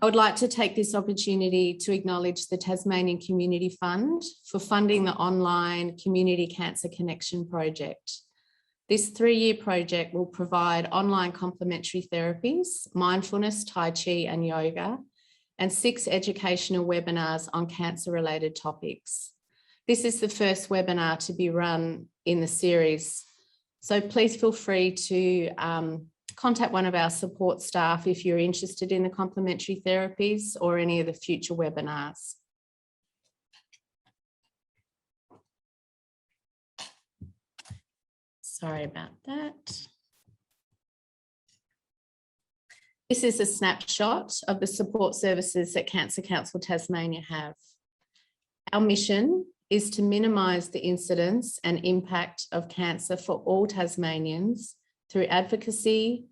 I would like to take this opportunity to acknowledge the Tasmanian Community Fund for funding the online Community Cancer Connection project. This 3-year project will provide online complementary therapies, mindfulness, Tai Chi and yoga, and 6 educational webinars on cancer-related topics. This is the first webinar to be run in the series, so please feel free to contact one of our support staff if you're interested in the complementary therapies or any of the future webinars. Sorry about that. This is a snapshot of the support services that Cancer Council Tasmania have. Our mission is to minimise the incidence and impact of cancer for all Tasmanians through advocacy,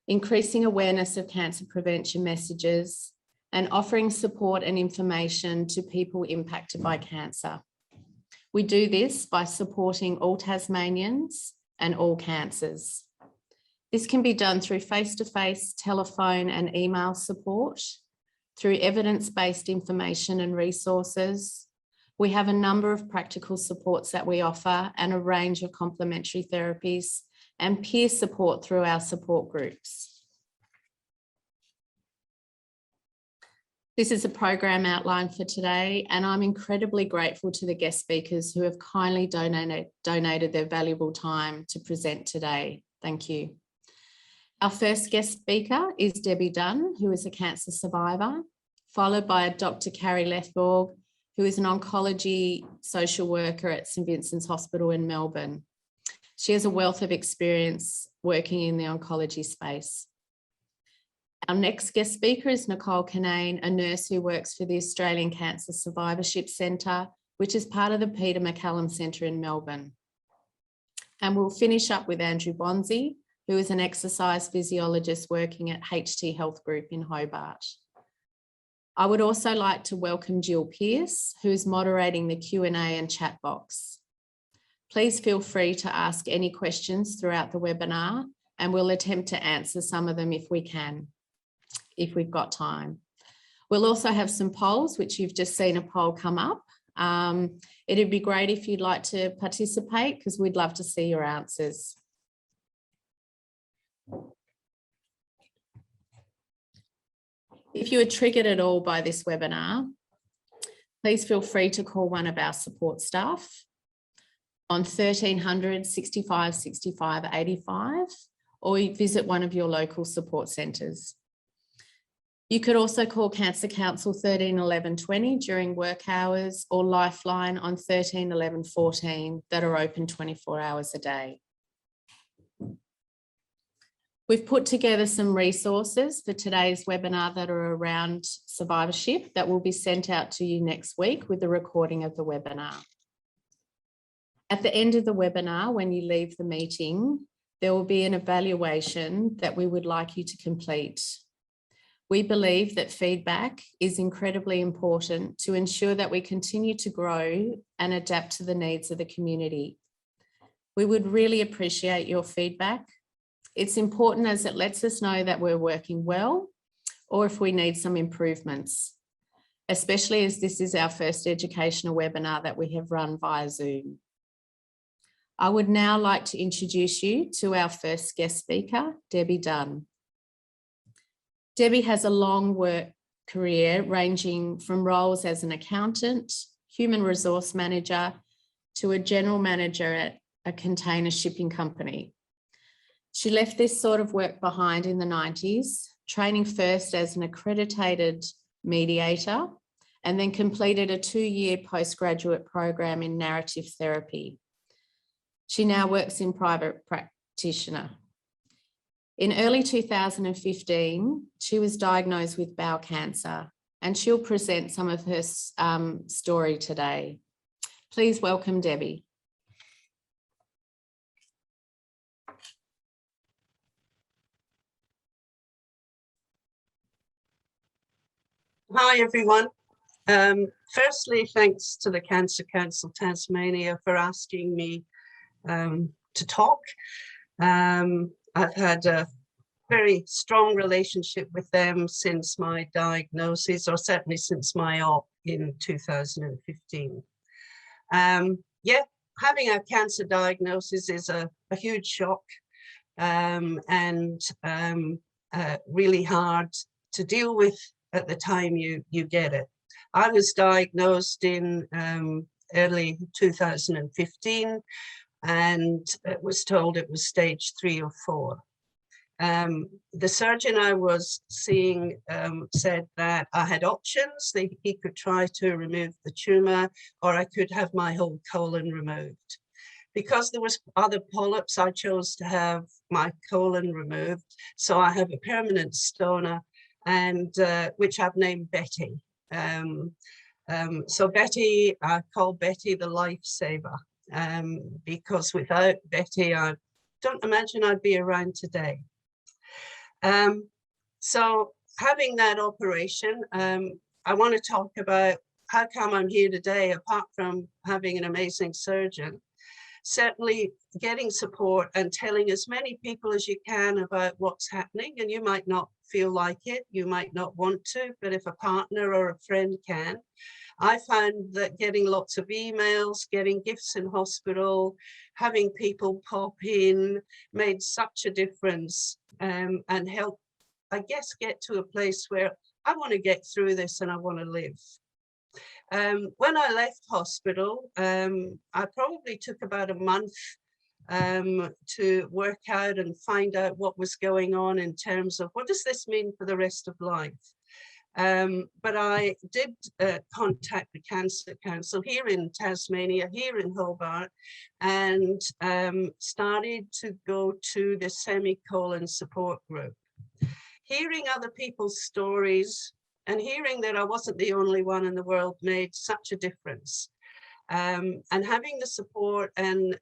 increasing awareness of cancer prevention messages, and offering support and information to people impacted by cancer. We do this by supporting all Tasmanians and all cancers. This can be done through face-to-face, telephone and email support, through evidence-based information and resources. We have a number of practical supports that we offer and a range of complementary therapies and peer support through our support groups. This is a program outline for today, and I'm incredibly grateful to the guest speakers who have kindly donated their valuable time to present today. Thank you. Our first guest speaker is Debbie Dunn, who is a cancer survivor, followed by Dr. Carrie Lethborg, who is an oncology social worker at St Vincent's Hospital in Melbourne. She has a wealth of experience working in the oncology space. Our next guest speaker is Nicole Kinnain, a nurse who works for the Australian Cancer Survivorship Centre, which is part of the Peter MacCallum Centre in Melbourne. And we'll finish up with Andrew Bonzi, who is an exercise physiologist working at HT Health Group in Hobart. I would also like to welcome Jill Pearce, who is moderating the Q&A and chat box. Please feel free to ask any questions throughout the webinar, and we'll attempt to answer some of them if we can, if we've got time. We'll also have some polls, which you've just seen a poll come up. It'd be great if you'd like to participate, because we'd love to see your answers. If you are triggered at all by this webinar, please feel free to call one of our support staff on 1300 65 65 85, or visit one of your local support centres. You could also call Cancer Council 13 11 20 during work hours, or Lifeline on 13 11 14 that are open 24 hours a day. We've put together some resources for today's webinar that are around survivorship that will be sent out to you next week with the recording of the webinar. At the end of the webinar, when you leave the meeting, there will be an evaluation that we would like you to complete. We believe that feedback is incredibly important to ensure that we continue to grow and adapt to the needs of the community. We would really appreciate your feedback. It's important as it lets us know that we're working well, or if we need some improvements, especially as this is our first educational webinar that we have run via Zoom. I would now like to introduce you to our first guest speaker, Debbie Dunn. Debbie has a long work career ranging from roles as an accountant, human resource manager, to a general manager at a container shipping company. She left this sort of work behind in the 90s, training first as an accredited mediator, and then completed a 2-year postgraduate program in narrative therapy. She now works in private practitioner. In early 2015, she was diagnosed with bowel cancer, and she'll present some of her story today. Please welcome Debbie. Hi, everyone. Firstly, thanks to the Cancer Council Tasmania for asking me to talk. I've had a very strong relationship with them since my diagnosis, or certainly since my op in 2015. Yeah, having a cancer diagnosis is a huge shock, and really hard to deal with at the time you get it. I was diagnosed in early 2015 and was told it was stage 3 or 4. The surgeon I was seeing said that I had options. He could try to remove the tumour, or I could have my whole colon removed. Because there was other polyps, I chose to have my colon removed. So I have a permanent stoma, and which I've named Betty. So Betty, I call Betty the lifesaver, because without Betty, I don't imagine I'd be around today. So having that operation, I want to talk about how come I'm here today, apart from having an amazing surgeon. Certainly getting support and telling as many people as you can about what's happening, and you might not feel like it, you might not want to, but if a partner or a friend can. I found that getting lots of emails, getting gifts in hospital, having people pop in made such a difference, and help, I guess, get to a place where I want to get through this and I want to live. When I left hospital, I probably took about a month to work out and find out what was going on in terms of what does this mean for the rest of life. But I did contact the Cancer Council here in Tasmania, here in Hobart, and started to go to the semicolon support group. Hearing other people's stories and hearing that I wasn't the only one in the world made such a difference. And having the support and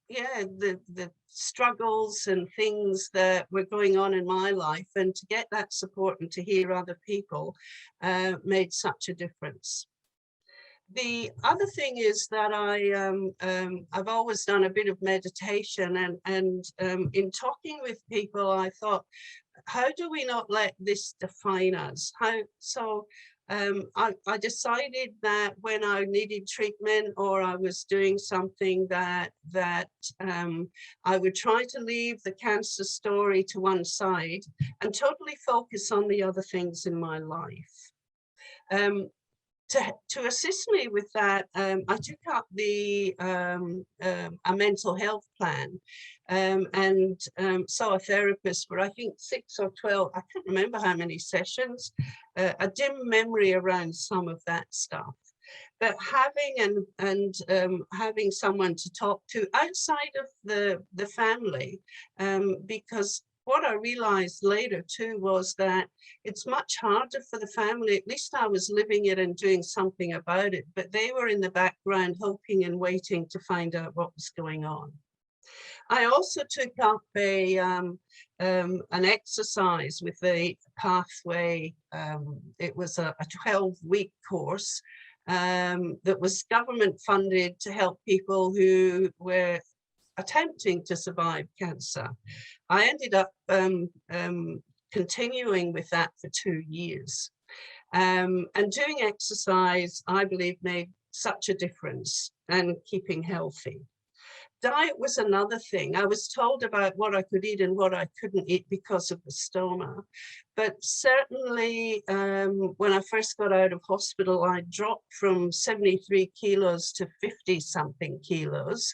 the struggles and things that were going on in my life, and to get that support and to hear other people made such a difference. The other thing is that I've always done a bit of meditation, and in talking with people, I thought, how do we not let this define us? I decided that when I needed treatment or I was doing something that I would try to leave the cancer story to one side and totally focus on the other things in my life. To assist me with that, I took up a mental health plan, and saw a therapist for I think 6 or 12, I can't remember how many sessions, a dim memory around some of that stuff. But having having someone to talk to outside of the family, because what I realized later too was that it's much harder for the family. At least I was living it and doing something about it, but they were in the background hoping and waiting to find out what was going on. I also took up an exercise with the pathway. It was a 12-week course that was government funded to help people who were attempting to survive cancer. I ended up continuing with that for 2 years. And doing exercise, I believe, made such a difference, and keeping healthy. Diet was another thing. I was told about what I could eat and what I couldn't eat because of the stoma. But certainly when I first got out of hospital, I dropped from 73 kilos to 50 something kilos.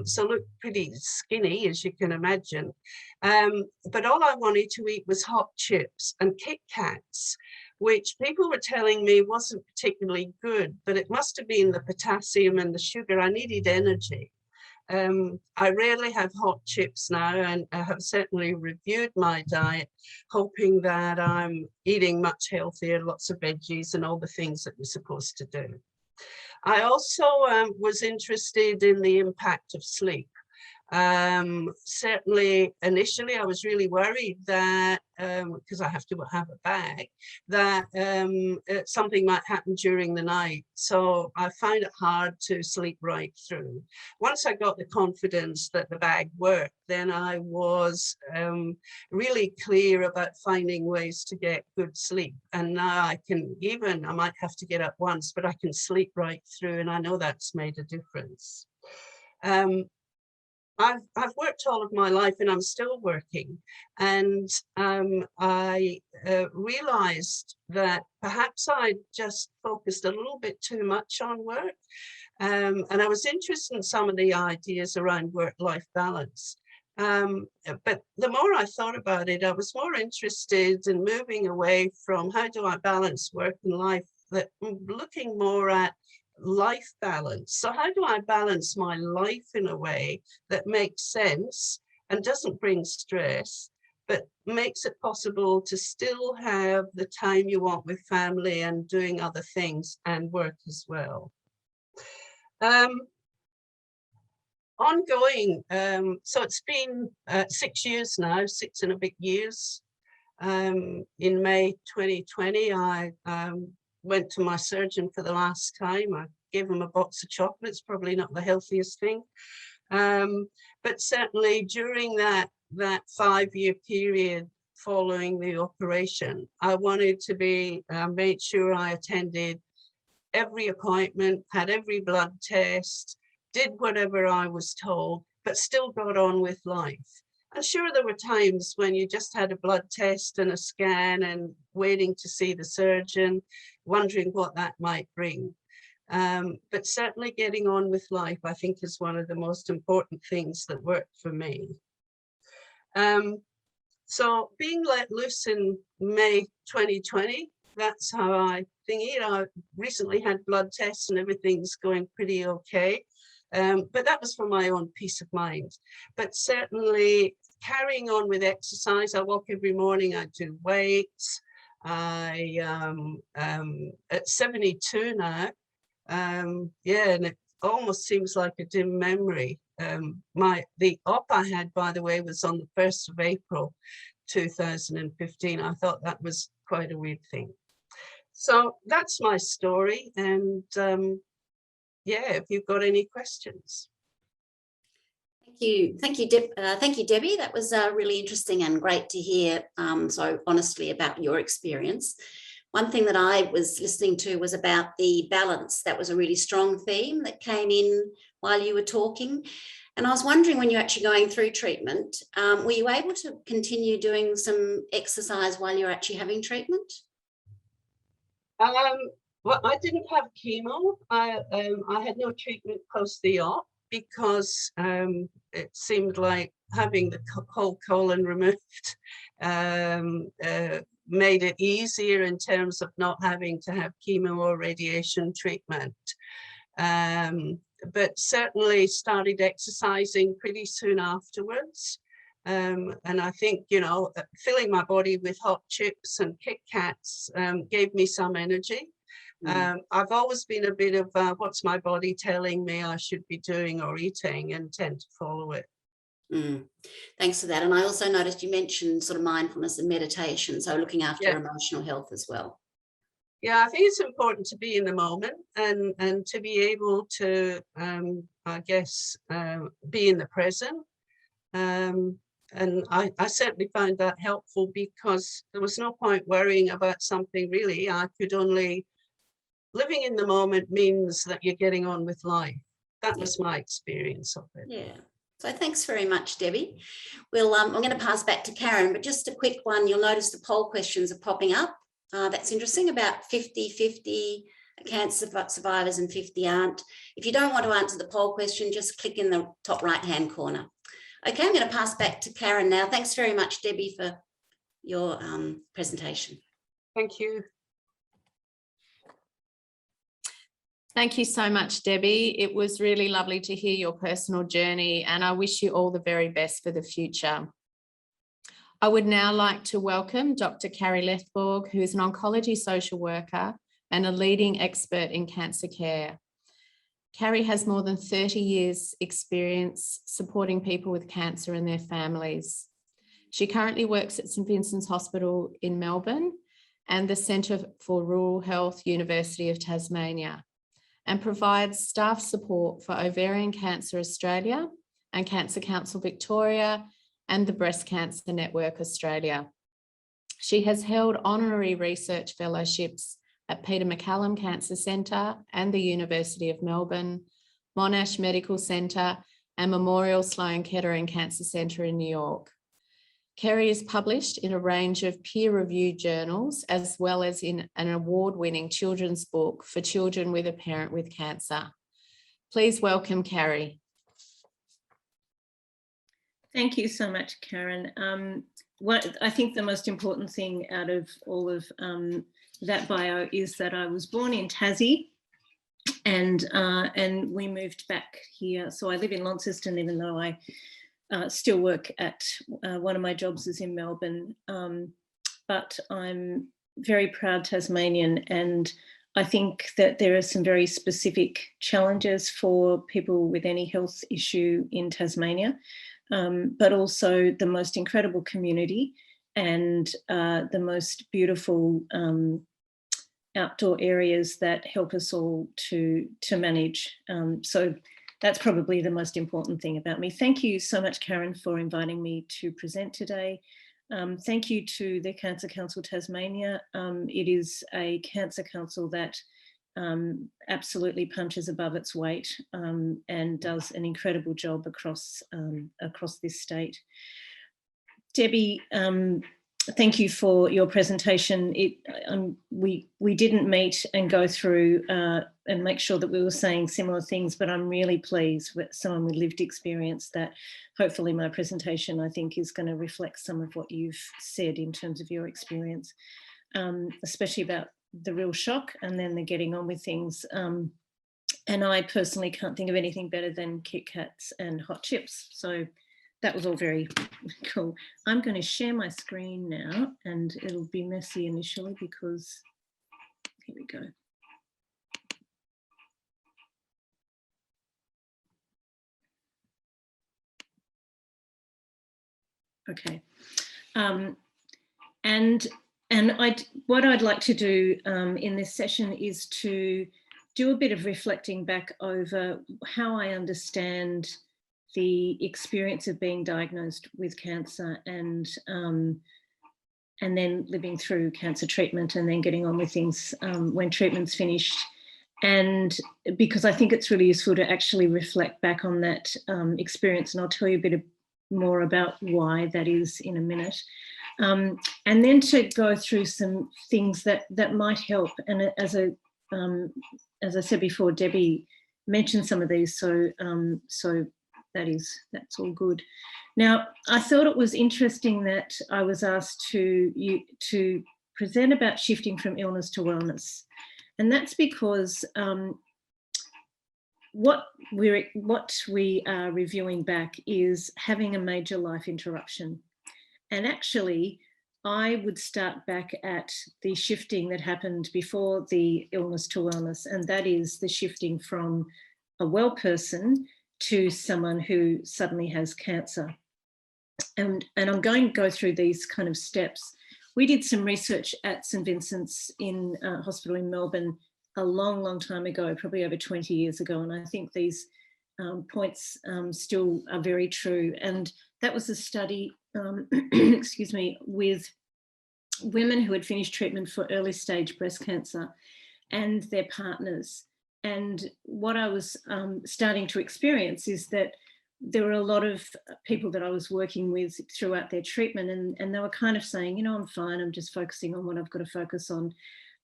So looked pretty skinny, as you can imagine. But all I wanted to eat was hot chips and Kit Kats, which people were telling me wasn't particularly good, but it must have been the potassium and the sugar. I needed energy. I rarely have hot chips now, and I have certainly reviewed my diet, hoping that I'm eating much healthier, lots of veggies and all the things that we're supposed to do. I also was interested in the impact of sleep. Certainly, initially, I was really worried that, because I have to have a bag, that something might happen during the night. So I found it hard to sleep right through. Once I got the confidence that the bag worked, then I was really clear about finding ways to get good sleep. And now I might have to get up once, but I can sleep right through, and I know that's made a difference. I've worked all of my life, and I'm still working, and I realized that perhaps I just focused a little bit too much on work, and I was interested in some of the ideas around work-life balance. But the more I thought about it, I was more interested in moving away from how do I balance work and life, looking more at life balance. So how do I balance my life in a way that makes sense and doesn't bring stress, but makes it possible to still have the time you want with family and doing other things and work as well. Ongoing, so it's been 6 years now, 6 and a bit years. In May 2020, I went to my surgeon for the last time. I gave him a box of chocolates, probably not the healthiest thing. But certainly during that 5-year period following the operation, I wanted to be, made sure I attended every appointment, had every blood test, did whatever I was told, but still got on with life. I'm sure there were times when you just had a blood test and a scan and waiting to see the surgeon, wondering what that might bring. But certainly getting on with life, I think, is one of the most important things that worked for me. So being let loose in May 2020, that's how I think it. I recently had blood tests and everything's going pretty okay. But that was for my own peace of mind. But certainly carrying on with exercise, I walk every morning, I do weights. I at 72 now, yeah, and it almost seems like a dim memory. The op I had, by the way, was on the 1st of April 2015. I thought that was quite a weird thing. So that's my story, and yeah, if you've got any questions. Thank you, Debbie. That was really interesting and great to hear so honestly about your experience. One thing that I was listening to was about the balance. That was a really strong theme that came in while you were talking. And I was wondering, when you're actually going through treatment, were you able to continue doing some exercise while you're actually having treatment? Well, I didn't have chemo. I had no treatment post the op because it seemed like having the whole colon removed made it easier in terms of not having to have chemo or radiation treatment. But certainly started exercising pretty soon afterwards. And I think, you know, filling my body with hot chips and Kit Kats gave me some energy. I've always been a bit of what's my body telling me I should be doing or eating, and tend to follow it. Thanks for that. And I also noticed you mentioned sort of mindfulness and meditation, so looking after emotional health as well. Yeah, I think it's important to be in the moment and to be able to, I guess, be in the present. And I certainly found that helpful, because there was no point worrying about something really. I could only, living in the moment means that you're getting on with life. That was my experience of it. Yeah. So thanks very much, Debbie. Well, I'm going to pass back to Karen, but just a quick one. You'll notice the poll questions are popping up. That's interesting, about 50-50 cancer survivors and 50 aren't. If you don't want to answer the poll question, just click in the top right-hand corner. Okay, I'm going to pass back to Karen now. Thanks very much, Debbie, for your presentation. Thank you. Thank you so much, Debbie. It was really lovely to hear your personal journey, and I wish you all the very best for the future. I would now like to welcome Dr. Carrie Lethborg, who is an oncology social worker and a leading expert in cancer care. Carrie has more than 30 years experience supporting people with cancer and their families. She currently works at St Vincent's Hospital in Melbourne and the Centre for Rural Health, University of Tasmania, and provides staff support for Ovarian Cancer Australia and Cancer Council Victoria and the Breast Cancer Network Australia. She has held honorary research fellowships at Peter MacCallum Cancer Centre and the University of Melbourne, Monash Medical Centre and Memorial Sloan Kettering Cancer Centre in New York. Carrie is published in a range of peer-reviewed journals, as well as in an award-winning children's book for children with a parent with cancer. Please welcome Carrie. Thank you so much, Karen. What I think the most important thing out of all of that bio is that I was born in Tassie, and we moved back here. So I live in Launceston, even though I still work at one of my jobs is in Melbourne. But I'm very proud Tasmanian, and I think that there are some very specific challenges for people with any health issue in Tasmania. But also the most incredible community and the most beautiful outdoor areas that help us all to manage. So that's probably the most important thing about me. Thank you so much, Karen, for inviting me to present today. Thank you to the Cancer Council Tasmania. It is a cancer council that absolutely punches above its weight and does an incredible job across this state. Debbie, thank you for your presentation. We didn't meet and go through and make sure that we were saying similar things, but I'm really pleased with someone with lived experience that hopefully my presentation, I think, is going to reflect some of what you've said in terms of your experience, especially about the real shock and then the getting on with things. And I personally can't think of anything better than Kit Kats and hot chips. So that was all very cool. I'm going to share my screen now, and it'll be messy initially because, here we go. Okay. What I'd like to do in this session is to do a bit of reflecting back over how I understand the experience of being diagnosed with cancer and then living through cancer treatment and then getting on with things when treatment's finished. And because I think it's really useful to actually reflect back on that experience, and I'll tell you a bit more about why that is in a minute. And then to go through some things that might help. And as I said before, Debbie mentioned some of these, so that's all good. Now, I thought it was interesting that I was asked to present about shifting from illness to wellness, and that's because what we are reviewing back is having a major life interruption. And actually, I would start back at the shifting that happened before the illness to wellness, and that is the shifting from a well person to someone who suddenly has cancer. And I'm going to go through these kind of steps. We did some research at St Vincent's in hospital in Melbourne a long time ago, probably over 20 years ago, and I think these points still are very true. And that was a study, excuse me, with women who had finished treatment for early stage breast cancer and their partners. And what I was starting to experience is that there were a lot of people that I was working with throughout their treatment, and they were kind of saying, you know, I'm fine, I'm just focusing on what I've got to focus on.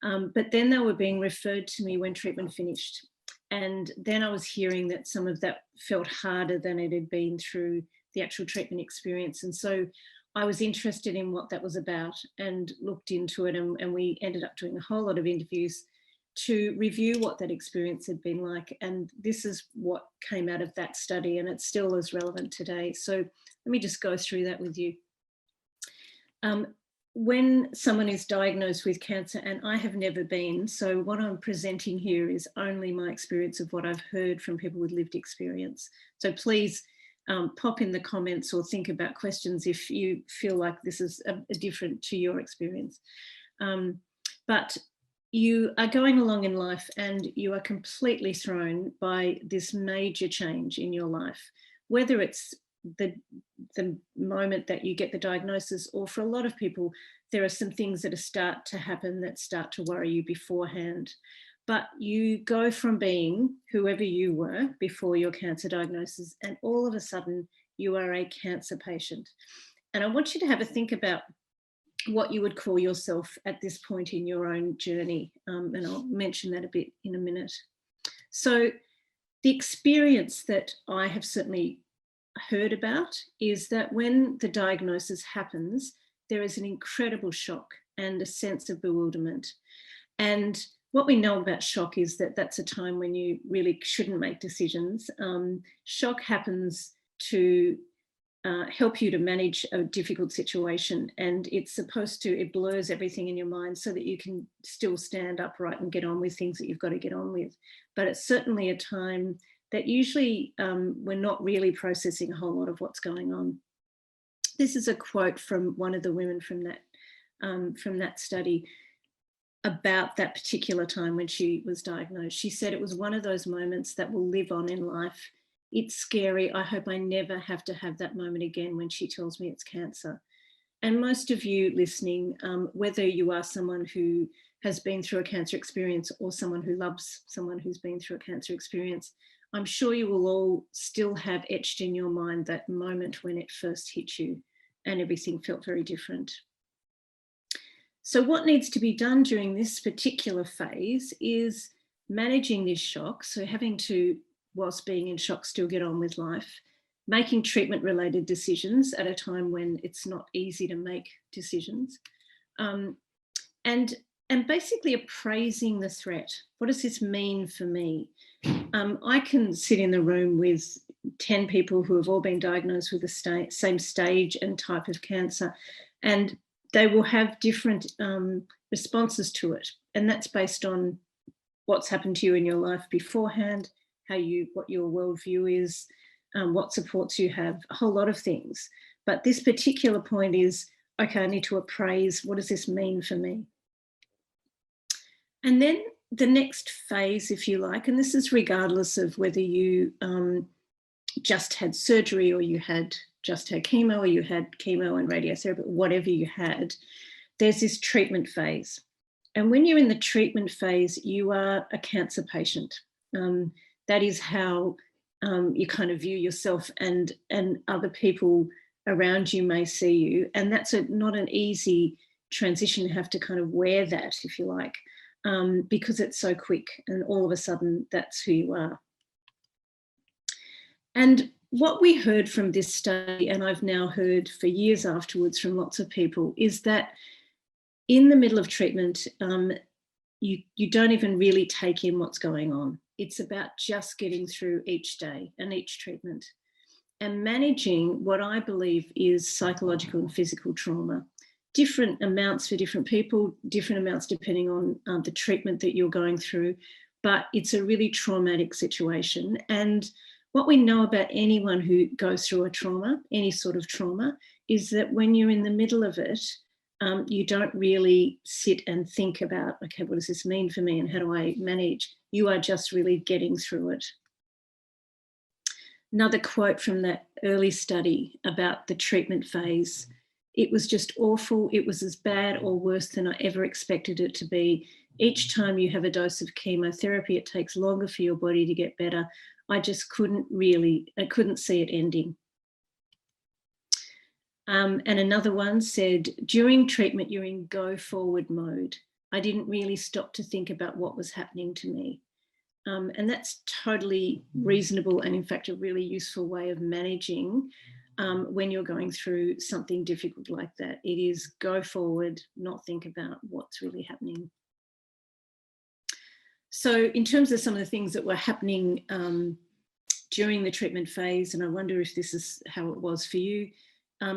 But then they were being referred to me when treatment finished. And then I was hearing that some of that felt harder than it had been through the actual treatment experience. And so I was interested in what that was about and looked into it. And we ended up doing a whole lot of interviews to review what that experience had been like. And this is what came out of that study, and it's still as relevant today. So let me just go through that with you. when someone is diagnosed with cancer, and I have never been, so what I'm presenting here is only my experience of what I've heard from people with lived experience. So please pop in the comments or think about questions if you feel like this is different to your experience. But you are going along in life and you are completely thrown by this major change in your life, whether it's the moment that you get the diagnosis, or for a lot of people, there are some things that start to happen that start to worry you beforehand. But you go from being whoever you were before your cancer diagnosis, and all of a sudden you are a cancer patient. And I want you to have a think about what you would call yourself at this point in your own journey. And I'll mention that a bit in a minute. So the experience that I have certainly heard about is that when the diagnosis happens, there is an incredible shock and a sense of bewilderment. And what we know about shock is that that's a time when you really shouldn't make decisions. Shock happens to help you to manage a difficult situation, and it's supposed to, it blurs everything in your mind so that you can still stand upright and get on with things that you've got to get on with. But it's certainly a time that usually we're not really processing a whole lot of what's going on. This is a quote from one of the women from that study about that particular time when she was diagnosed. She said, "It was one of those moments that will live on in life. It's scary. I hope I never have to have that moment again when she tells me it's cancer." And most of you listening, whether you are someone who has been through a cancer experience or someone who loves someone who's been through a cancer experience, I'm sure you will all still have etched in your mind that moment when it first hit you and everything felt very different. So what needs to be done during this particular phase is managing this shock. So having to, whilst being in shock, still get on with life, making treatment-related decisions at a time when it's not easy to make decisions, and basically appraising the threat. What does this mean for me? I can sit in the room with 10 people who have all been diagnosed with the same stage and type of cancer, and they will have different responses to it. And that's based on what's happened to you in your life beforehand, what your worldview is, what supports you have, a whole lot of things. But this particular point is, okay, I need to appraise, what does this mean for me? And then the next phase, if you like, and this is regardless of whether you just had surgery or you had just had chemo or you had chemo and radiotherapy, whatever you had, there's this treatment phase. And when you're in the treatment phase, you are a cancer patient. That is how you kind of view yourself, and other people around you may see you. And that's not an easy transition to have to kind of wear that, if you like, because it's so quick and all of a sudden that's who you are. And what we heard from this study, and I've now heard for years afterwards from lots of people, is that in the middle of treatment, you don't even really take in what's going on. It's about just getting through each day and each treatment and managing what I believe is psychological and physical trauma. Different amounts for different people, different amounts depending on the treatment that you're going through, but it's a really traumatic situation. And what we know about anyone who goes through a trauma, any sort of trauma, is that when you're in the middle of it, you don't really sit and think about, okay, what does this mean for me and how do I manage? You are just really getting through it. Another quote from that early study about the treatment phase: "It was just awful. It was as bad or worse than I ever expected it to be. Each time you have a dose of chemotherapy, it takes longer for your body to get better. I just I couldn't see it ending." And another one said, "During treatment, you're in go forward mode. I didn't really stop to think about what was happening to me." And that's totally reasonable and in fact a really useful way of managing when you're going through something difficult like that. It is go forward, not think about what's really happening. So in terms of some of the things that were happening during the treatment phase, and I wonder if this is how it was for you,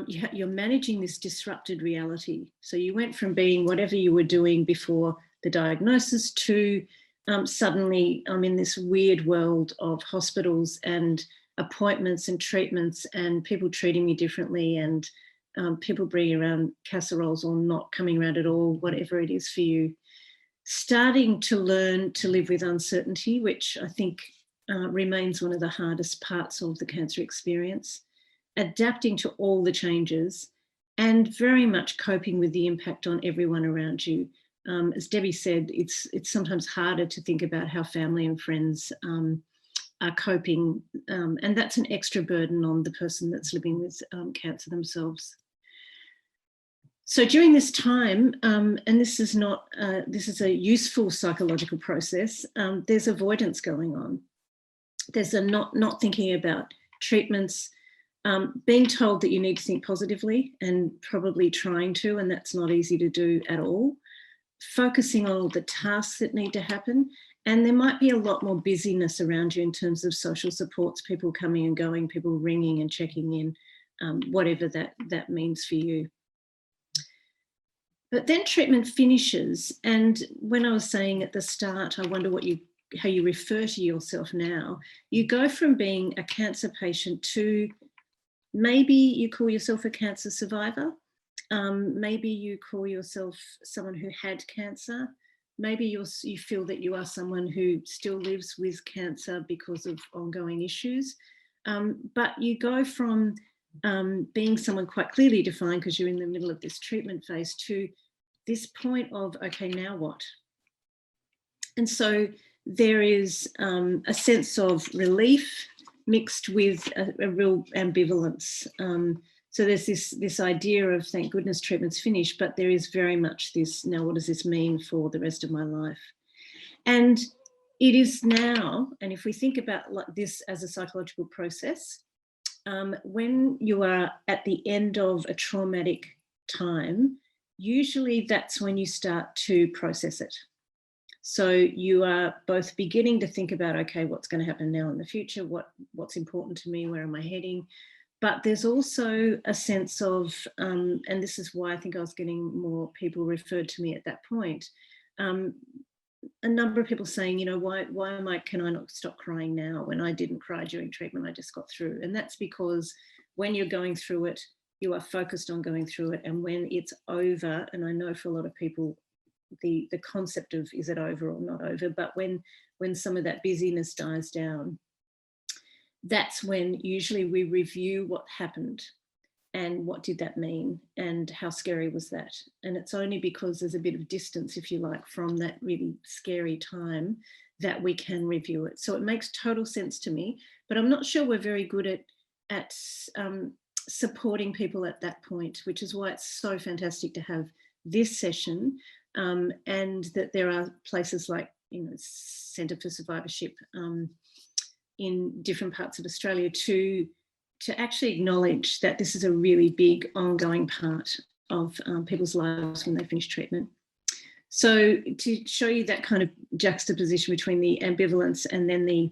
you're managing this disrupted reality. So you went from being whatever you were doing before the diagnosis to suddenly I'm in this weird world of hospitals and appointments and treatments and people treating me differently and people bringing around casseroles or not coming around at all, whatever it is for you. Starting to learn to live with uncertainty, which I think remains one of the hardest parts of the cancer experience. Adapting to all the changes and very much coping with the impact on everyone around you. As Debbie said, it's sometimes harder to think about how family and friends are coping, and that's an extra burden on the person that's living with cancer themselves. So during this time, and this is a useful psychological process, there's avoidance going on. There's a not thinking about treatments, being told that you need to think positively and probably trying to, and that's not easy to do at all. Focusing on all the tasks that need to happen. And there might be a lot more busyness around you in terms of social supports, people coming and going, people ringing and checking in, whatever that means for you. But then treatment finishes. And when I was saying at the start, I wonder how you refer to yourself now, you go from being a cancer patient to maybe you call yourself a cancer survivor. Maybe you call yourself someone who had cancer. Maybe you feel that you are someone who still lives with cancer because of ongoing issues. But you go from being someone quite clearly defined because you're in the middle of this treatment phase to this point of, okay, now what? And so there is a sense of relief mixed with a real ambivalence. So there's this idea of, thank goodness treatment's finished, but there is very much this, now what does this mean for the rest of my life? And it is now, and if we think about this as a psychological process, when you are at the end of a traumatic time, usually that's when you start to process it. So you are both beginning to think about, okay, what's going to happen now in the future? What's important to me? Where am I heading? But there's also a sense of, and this is why I think I was getting more people referred to me at that point, a number of people saying, you know, why can I not stop crying now when I didn't cry during treatment, I just got through. And that's because when you're going through it, you are focused on going through it. And when it's over, and I know for a lot of people, the concept of is it over or not over, but when some of that busyness dies down, that's when usually we review what happened and what did that mean and how scary was that. And it's only because there's a bit of distance, if you like, from that really scary time that we can review it. So it makes total sense to me, but I'm not sure we're very good at supporting people at that point, which is why it's so fantastic to have this session, and that there are places like, you know, Centre for Survivorship in different parts of Australia to actually acknowledge that this is a really big ongoing part of people's lives when they finish treatment. So to show you that kind of juxtaposition between the ambivalence and then the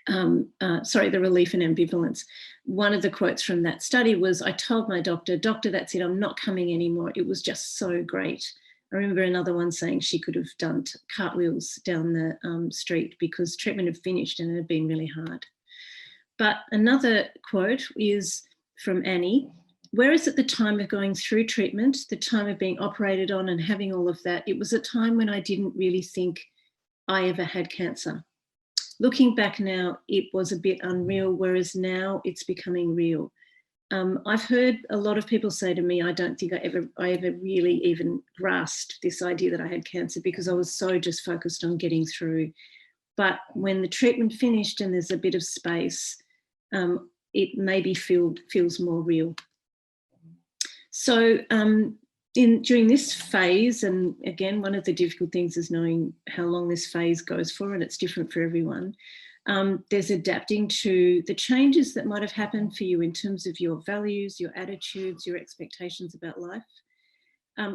relief and ambivalence. One of the quotes from that study was, I told my doctor, that's it, I'm not coming anymore. It was just so great. I remember another one saying she could have done cartwheels down the street because treatment had finished and it had been really hard. But another quote is from Annie, whereas at the time of going through treatment, the time of being operated on and having all of that, it was a time when I didn't really think I ever had cancer. Looking back now, it was a bit unreal, whereas now it's becoming real. I've heard a lot of people say to me, I don't think I ever really even grasped this idea that I had cancer because I was so just focused on getting through. But when the treatment finished and there's a bit of space, it maybe feels more real. So during this phase, and again, one of the difficult things is knowing how long this phase goes for, and it's different for everyone. There's adapting to the changes that might have happened for you in terms of your values, your attitudes, your expectations about life,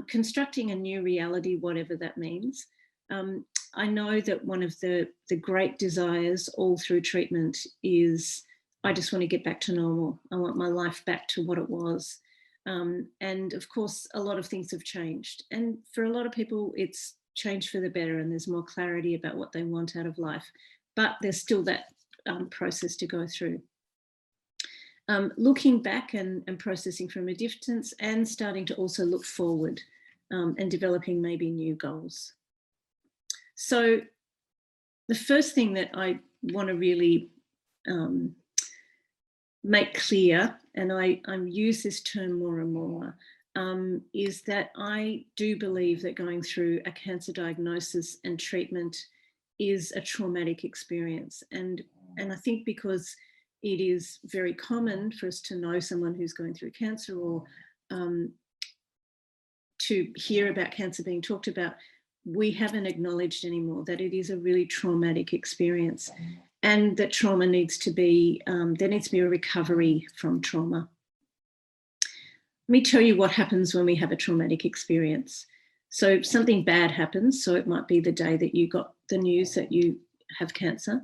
constructing a new reality, whatever that means. I know that one of the great desires all through treatment is I just want to get back to normal. I want my life back to what it was. And of course, a lot of things have changed. And for a lot of people, it's changed for the better and there's more clarity about what they want out of life. But there's still that process to go through. Looking back and processing from a distance, and starting to also look forward and developing maybe new goals. So the first thing that I want to really make clear, and I use this term more and more, is that I do believe that going through a cancer diagnosis and treatment is a traumatic experience. And I think because it is very common for us to know someone who's going through cancer, or to hear about cancer being talked about, we haven't acknowledged anymore that it is a really traumatic experience, and that trauma needs to be, there needs to be a recovery from trauma. Let me tell you what happens when we have a traumatic experience. So something bad happens. So it might be the day that you got the news that you have cancer,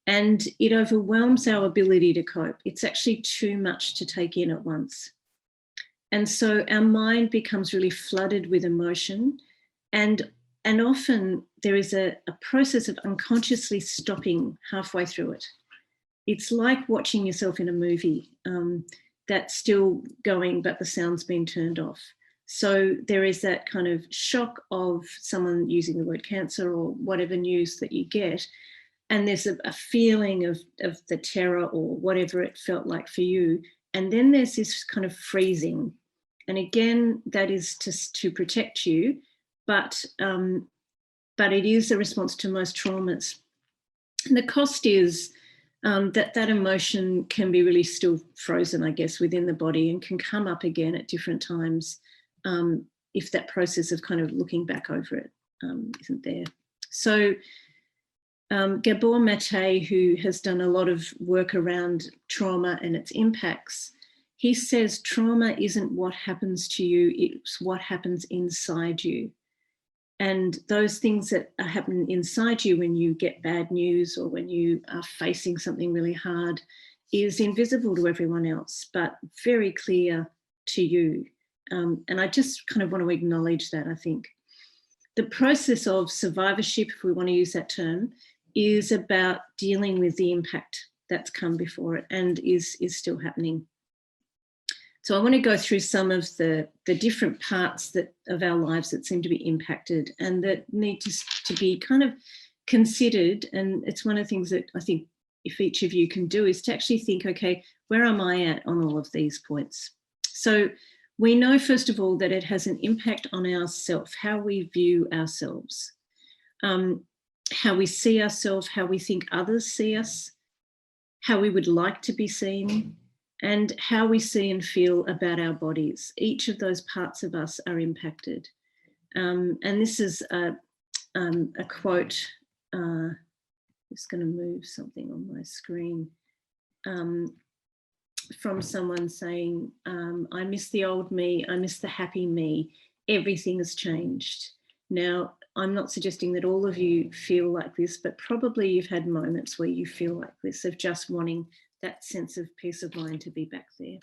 and it overwhelms our ability to cope. It's actually too much to take in at once. And so our mind becomes really flooded with emotion, and often there is a process of unconsciously stopping halfway through it. It's like watching yourself in a movie that's still going, but the sound's been turned off. So there is that kind of shock of someone using the word cancer or whatever news that you get. And there's a feeling of the terror or whatever it felt like for you. And then there's this kind of freezing. And again, that is to protect you, but it is a response to most traumas. And the cost is that emotion can be really still frozen, I guess, within the body, and can come up again at different times if that process of kind of looking back over it isn't there. So Gabor Mate, who has done a lot of work around trauma and its impacts, he says trauma isn't what happens to you, it's what happens inside you. And those things that happen inside you when you get bad news or when you are facing something really hard is invisible to everyone else, but very clear to you. And I just kind of want to acknowledge that, I think. The process of survivorship, if we want to use that term, is about dealing with the impact that's come before it and is still happening. So I want to go through some of the different parts of our lives that seem to be impacted and that need to be kind of considered. And it's one of the things that I think if each of you can do is to actually think, okay, where am I at on all of these points? So we know, first of all, that it has an impact on ourselves, how we view ourselves, how we see ourselves, how we think others see us, how we would like to be seen, and how we see and feel about our bodies. Each of those parts of us are impacted. And this is a quote, I'm just going to move something on my screen, from someone saying, I miss the old me, I miss the happy me, everything has changed. Now, I'm not suggesting that all of you feel like this, but probably you've had moments where you feel like this, of just wanting that sense of peace of mind to be back there.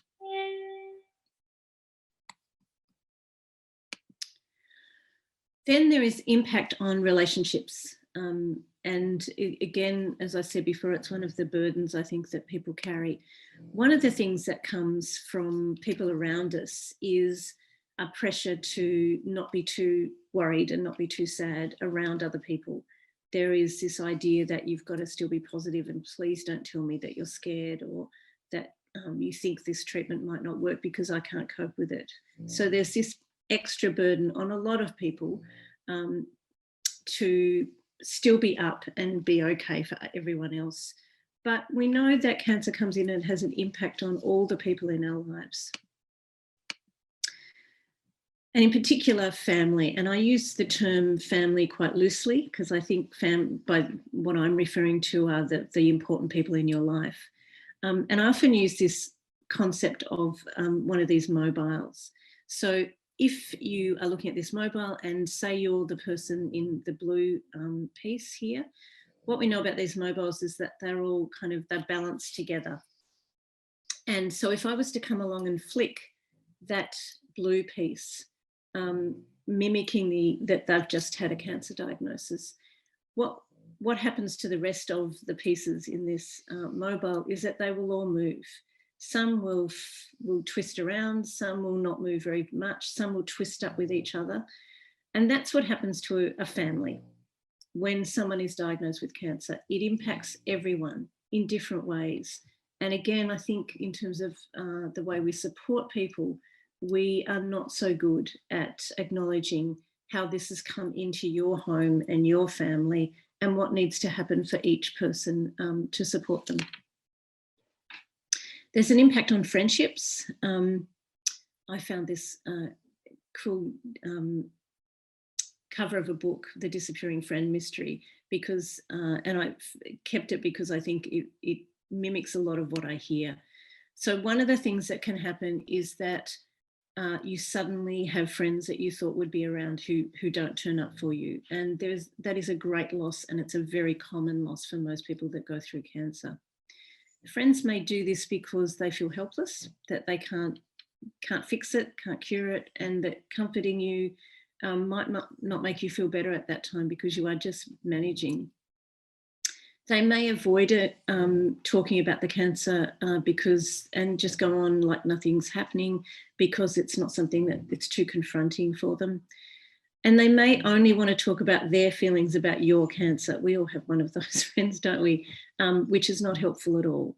Then there is impact on relationships. And again, as I said before, it's one of the burdens I think that people carry. One of the things that comes from people around us is a pressure to not be too worried and not be too sad around other people. There is this idea that you've got to still be positive, and please don't tell me that you're scared or that you think this treatment might not work because I can't cope with it. So there's this extra burden on a lot of people to still be up and be okay for everyone else. But we know that cancer comes in and has an impact on all the people in our lives. And in particular, family. And I use the term family quite loosely because I think by what I'm referring to are the important people in your life. And I often use this concept of one of these mobiles. So if you are looking at this mobile and say you're the person in the blue piece here, what we know about these mobiles is that they're all they're balanced together. And so if I was to come along and flick that blue piece, mimicking that they've just had a cancer diagnosis, what happens to the rest of the pieces in this mobile is that they will all move. Some will twist around, some will not move very much, some will twist up with each other. And that's what happens to a family when someone is diagnosed with cancer. It impacts everyone in different ways. And again, I think in terms of the way we support people, we are not so good at acknowledging how this has come into your home and your family and what needs to happen for each person to support them. There's an impact on friendships. I found this cool cover of a book, The Disappearing Friend Mystery, because, and I kept it because I think it mimics a lot of what I hear. So one of the things that can happen is that you suddenly have friends that you thought would be around who don't turn up for you. And that is a great loss, and it's a very common loss for most people that go through cancer. Friends may do this because they feel helpless, that they can't fix it, can't cure it, and that comforting you might not make you feel better at that time because you are just managing. They may avoid it, talking about the cancer and just go on like nothing's happening because it's not something that it's too confronting for them. And they may only want to talk about their feelings about your cancer. We all have one of those friends, don't we? Which is not helpful at all.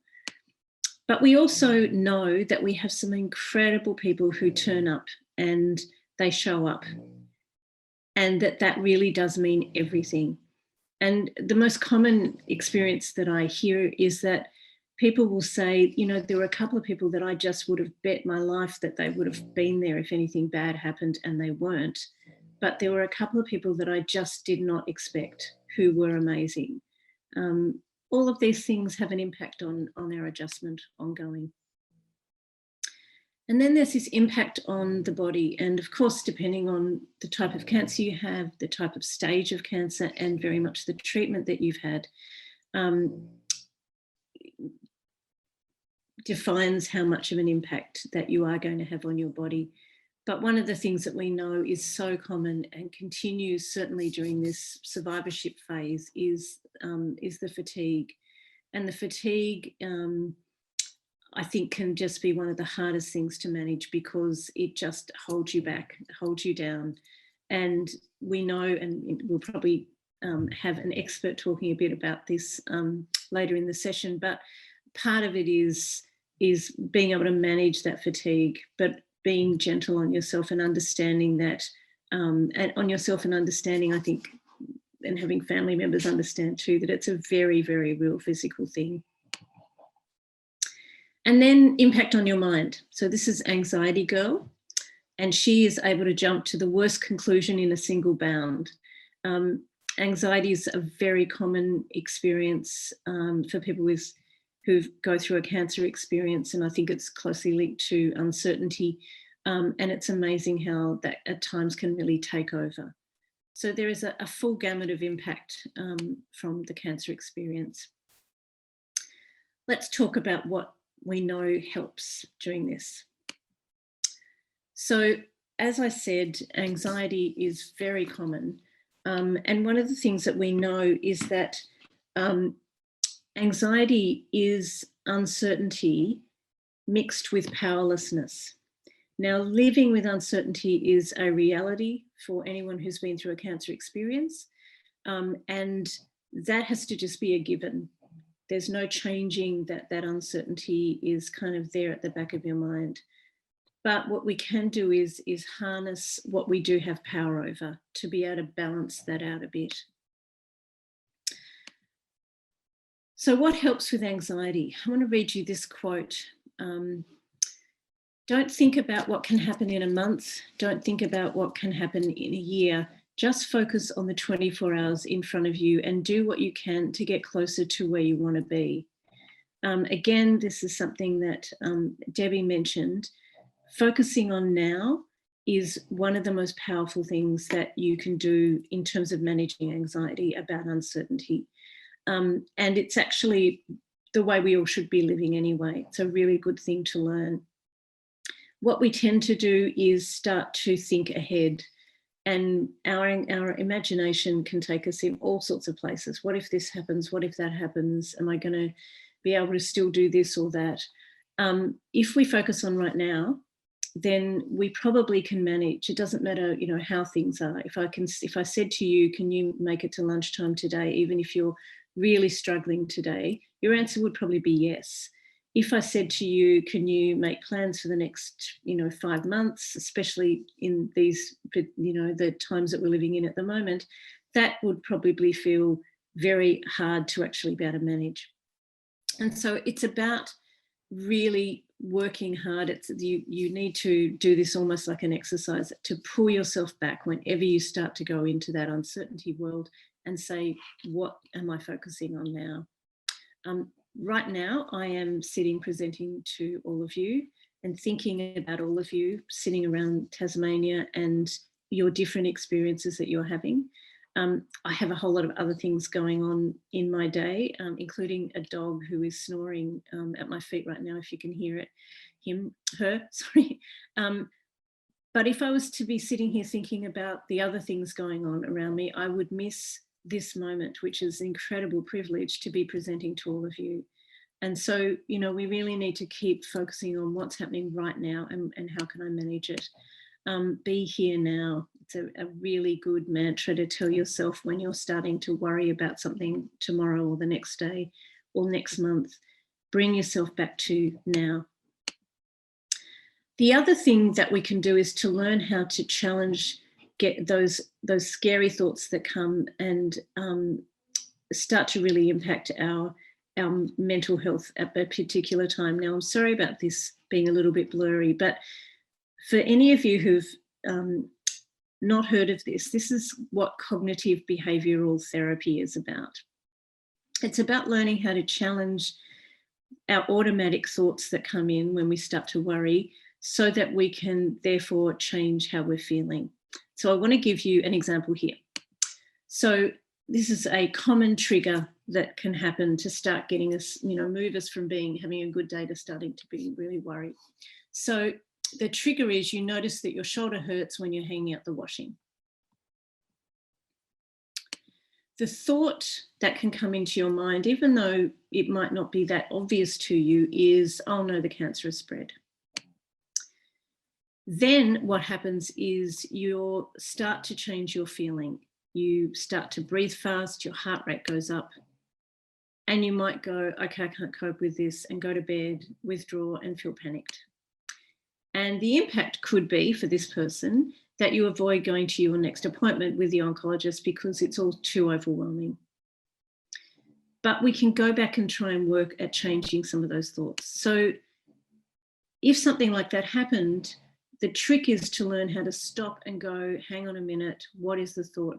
But we also know that we have some incredible people who turn up and they show up, and that really does mean everything. And the most common experience that I hear is that people will say, you know, there were a couple of people that I just would have bet my life that they would have been there if anything bad happened, and they weren't. But there were a couple of people that I just did not expect who were amazing. All of these things have an impact on our adjustment ongoing. And then there's this impact on the body. And of course, depending on the type of cancer you have, the type of stage of cancer, and very much the treatment that you've had, defines how much of an impact that you are going to have on your body. But one of the things that we know is so common and continues certainly during this survivorship phase is the fatigue. And the fatigue, I think, can just be one of the hardest things to manage because it just holds you back, holds you down. And we know, and we'll probably have an expert talking a bit about this later in the session, but part of it is being able to manage that fatigue, but being gentle on yourself and understanding that, and on yourself and understanding, I think, and having family members understand too, that it's a very, very real physical thing. And then impact on your mind. So this is Anxiety Girl, and she is able to jump to the worst conclusion in a single bound. Anxiety is a very common experience for people who go through a cancer experience, and I think it's closely linked to uncertainty. And it's amazing how that at times can really take over. So there is a full gamut of impact from the cancer experience. Let's talk about what we know helps during this. So as I said, anxiety is very common. And one of the things that we know is that anxiety is uncertainty mixed with powerlessness. Now, living with uncertainty is a reality for anyone who's been through a cancer experience. And that has to just be a given. There's no changing that uncertainty is kind of there at the back of your mind. But what we can do is harness what we do have power over to be able to balance that out a bit. So what helps with anxiety? I want to read you this quote. Don't think about what can happen in a month. Don't think about what can happen in a year. Just focus on the 24 hours in front of you and do what you can to get closer to where you want to be. Again, this is something that Debbie mentioned. Focusing on now is one of the most powerful things that you can do in terms of managing anxiety about uncertainty. And it's actually the way we all should be living anyway. It's a really good thing to learn. What we tend to do is start to think ahead, and our imagination can take us in all sorts of places. What if this happens? What if that happens? Am I going to be able to still do this or that? If we focus on right now, then we probably can manage. It doesn't matter, you know, how things are. If I said to you, can you make it to lunchtime today, even if you're really struggling today, your answer would probably be yes. If I said to you, can you make plans for the next, you know, 5 months, especially in these, you know, the times that we're living in at the moment, that would probably feel very hard to actually be able to manage. And so it's about really working hard. You need to do this almost like an exercise, to pull yourself back whenever you start to go into that uncertainty world and say, what am I focusing on now? Right now, I am sitting presenting to all of you and thinking about all of you sitting around Tasmania and your different experiences that you're having. I have a whole lot of other things going on in my day, including a dog who is snoring at my feet right now, if you can hear it, her, sorry. But if I was to be sitting here thinking about the other things going on around me, I would miss this moment, which is an incredible privilege to be presenting to all of you. And so, you know, we really need to keep focusing on what's happening right now and how can I manage it. Be here now. It's a really good mantra to tell yourself when you're starting to worry about something tomorrow or the next day or next month. Bring yourself back to now. The other thing that we can do is to learn how to challenge, get those scary thoughts that come and start to really impact our mental health at a particular time. Now, I'm sorry about this being a little bit blurry, but for any of you who've not heard of this, this is what cognitive behavioural therapy is about. It's about learning how to challenge our automatic thoughts that come in when we start to worry, so that we can therefore change how we're feeling. So I want to give you an example here. So this is a common trigger that can happen to start getting us, you know, move us from having a good day to starting to be really worried. So the trigger is you notice that your shoulder hurts when you're hanging out the washing. The thought that can come into your mind, even though it might not be that obvious to you, is, oh no, the cancer has spread. Then what happens is you'll start to change your feeling. You start to breathe fast, your heart rate goes up, and you might go, okay, I can't cope with this, and go to bed, withdraw, and feel panicked. And the impact could be for this person that you avoid going to your next appointment with the oncologist because it's all too overwhelming. But we can go back and try and work at changing some of those thoughts. So if something like that happened, the trick is to learn how to stop and go, hang on a minute, what is the thought?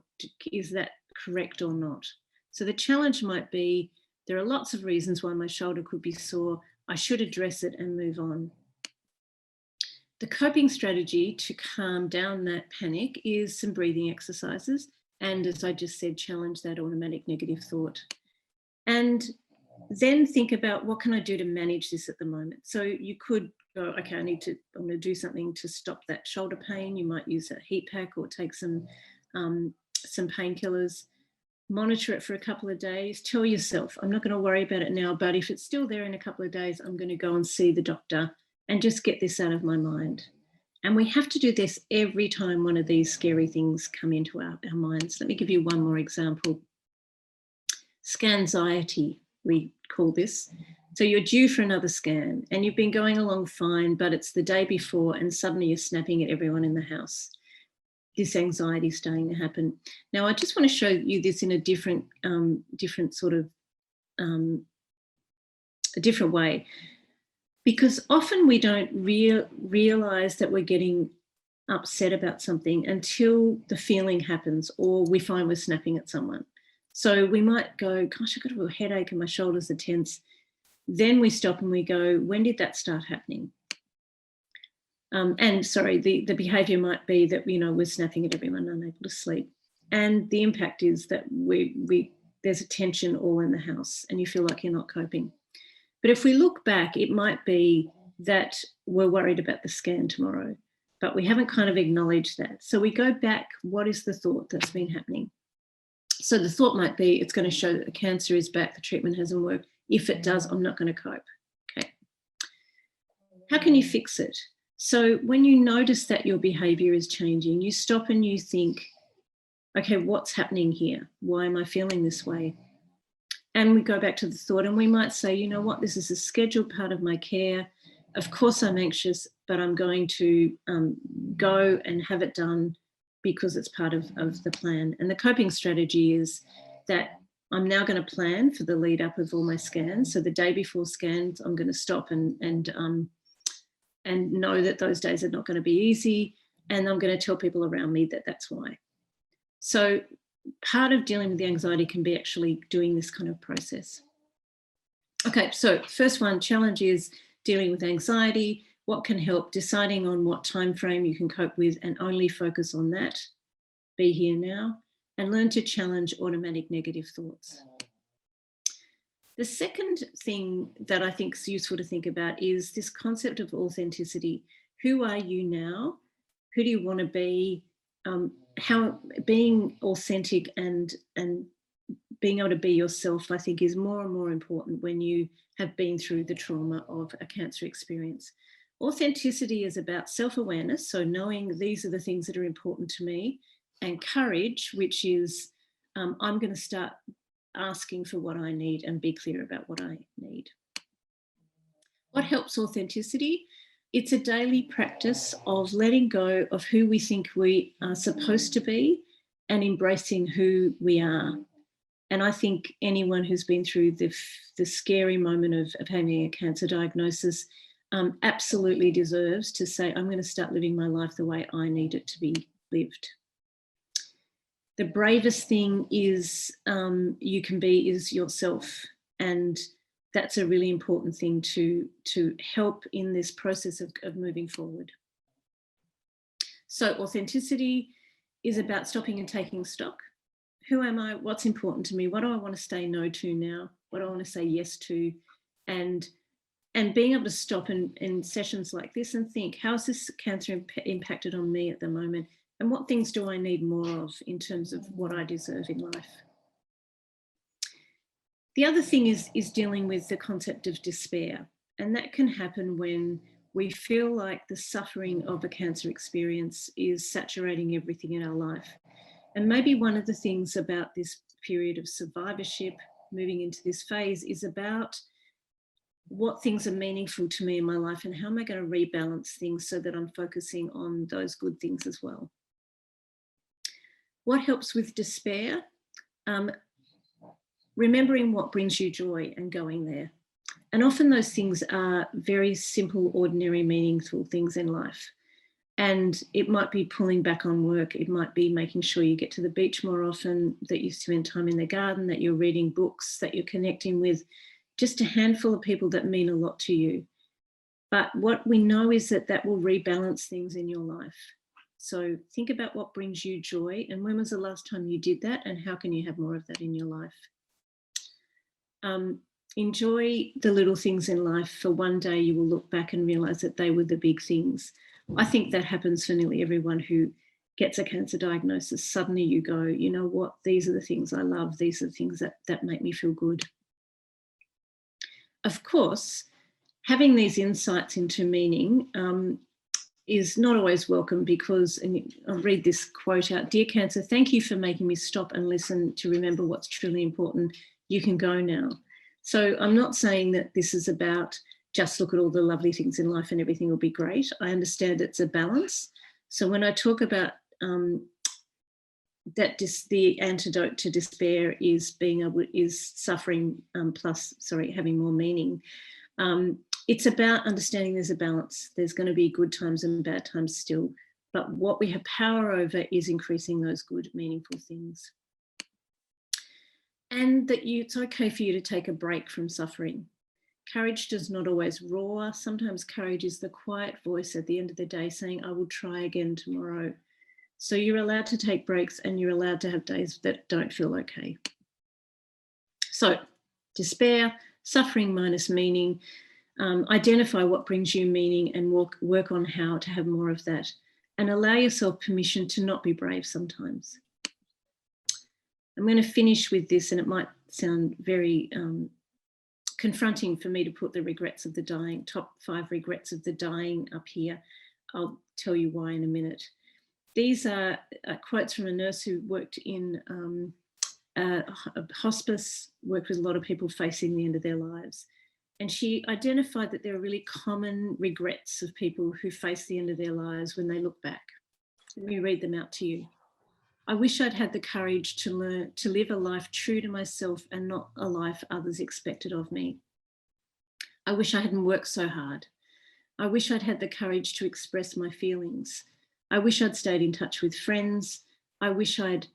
Is that correct or not? So the challenge might be, there are lots of reasons why my shoulder could be sore. I should address it and move on. The coping strategy to calm down that panic is some breathing exercises. And as I just said, challenge that automatic negative thought. And then think about, what can I do to manage this at the moment? So you could go, okay, I'm going to do something to stop that shoulder pain. You might use a heat pack or take some painkillers. Monitor it for a couple of days. Tell yourself, I'm not going to worry about it now, but if it's still there in a couple of days, I'm going to go and see the doctor and just get this out of my mind. And we have to do this every time one of these scary things come into our minds. Let me give you one more example. Scanxiety, we call this. So you're due for another scan and you've been going along fine, but it's the day before and suddenly you're snapping at everyone in the house. This anxiety is starting to happen. Now, I just want to show you this in a different sort of a different way, because often we don't realize that we're getting upset about something until the feeling happens or we find we're snapping at someone. So we might go, gosh, I've got a real headache and my shoulders are tense. Then we stop and we go, when did that start happening? And sorry, the behaviour might be that, you know, we're snapping at everyone, unable to sleep. And the impact is that there's a tension all in the house and you feel like you're not coping. But if we look back, it might be that we're worried about the scan tomorrow, but we haven't kind of acknowledged that. So we go back, what is the thought that's been happening? So the thought might be, it's going to show that the cancer is back, the treatment hasn't worked. If it does, I'm not going to cope. Okay. How can you fix it? So when you notice that your behavior is changing, you stop and you think, okay, what's happening here? Why am I feeling this way? And we go back to the thought and we might say, you know what, this is a scheduled part of my care. Of course I'm anxious, but I'm going to go and have it done because it's part of the plan. And the coping strategy is that I'm now going to plan for the lead up of all my scans. So the day before scans, I'm going to stop and know that those days are not going to be easy. And I'm going to tell people around me that that's why. So part of dealing with the anxiety can be actually doing this kind of process. Okay, so first one, challenge is dealing with anxiety. What can help? Deciding on what time frame you can cope with and only focus on that. Be here now and learn to challenge automatic negative thoughts. The second thing that I think is useful to think about is this concept of authenticity. Who are you now? Who do you want to be? How being authentic and being able to be yourself, I think, is more and more important when you have been through the trauma of a cancer experience. Authenticity is about self-awareness, so knowing these are the things that are important to me, and courage, which is I'm going to start asking for what I need and be clear about what I need. What helps authenticity? It's a daily practice of letting go of who we think we are supposed to be and embracing who we are. And I think anyone who's been through the scary moment of having a cancer diagnosis absolutely deserves to say, I'm going to start living my life the way I need it to be lived. The bravest thing is you can be is yourself. And that's a really important thing to help in this process of moving forward. So authenticity is about stopping and taking stock. Who am I? What's important to me? What do I want to say no to now? What do I want to say yes to? And being able to stop in sessions like this and think, how has this cancer impacted on me at the moment? And what things do I need more of in terms of what I deserve in life? The other thing is dealing with the concept of despair. And that can happen when we feel like the suffering of a cancer experience is saturating everything in our life. And maybe one of the things about this period of survivorship, moving into this phase, is about what things are meaningful to me in my life and how am I going to rebalance things so that I'm focusing on those good things as well. What helps with despair? Remembering what brings you joy and going there. And often those things are very simple, ordinary, meaningful things in life. And it might be pulling back on work. It might be making sure you get to the beach more often, that you spend time in the garden, that you're reading books, that you're connecting with just a handful of people that mean a lot to you. But what we know is that will rebalance things in your life. So think about what brings you joy and when was the last time you did that and how can you have more of that in your life? Enjoy the little things in life. For one day you will look back and realise that they were the big things. I think that happens for nearly everyone who gets a cancer diagnosis. Suddenly you go, you know what, these are the things I love. These are the things that make me feel good. Of course, having these insights into meaning is not always welcome because, and I'll read this quote out, "Dear Cancer, thank you for making me stop and listen to remember what's truly important. You can go now." So I'm not saying that this is about just look at all the lovely things in life and everything will be great. I understand it's a balance. So when I talk about the antidote to despair is suffering plus having more meaning. It's about understanding there's a balance. There's going to be good times and bad times still, but what we have power over is increasing those good, meaningful things. And that it's okay for you to take a break from suffering. Courage does not always roar. Sometimes courage is the quiet voice at the end of the day saying, I will try again tomorrow. So you're allowed to take breaks and you're allowed to have days that don't feel okay. So despair, suffering minus meaning. Identify what brings you meaning and work on how to have more of that, and allow yourself permission to not be brave sometimes. I'm going to finish with this, and it might sound very confronting for me to put the regrets of the dying, top 5 regrets of the dying up here. I'll tell you why in a minute. These are quotes from a nurse who worked in hospice, worked with a lot of people facing the end of their lives. And she identified that there are really common regrets of people who face the end of their lives when they look back. Let me read them out to you. I wish I'd had the courage to learn to live a life true to myself and not a life others expected of me. I wish I hadn't worked so hard. I wish I'd had the courage to express my feelings. I wish I'd stayed in touch with friends. I wish I'd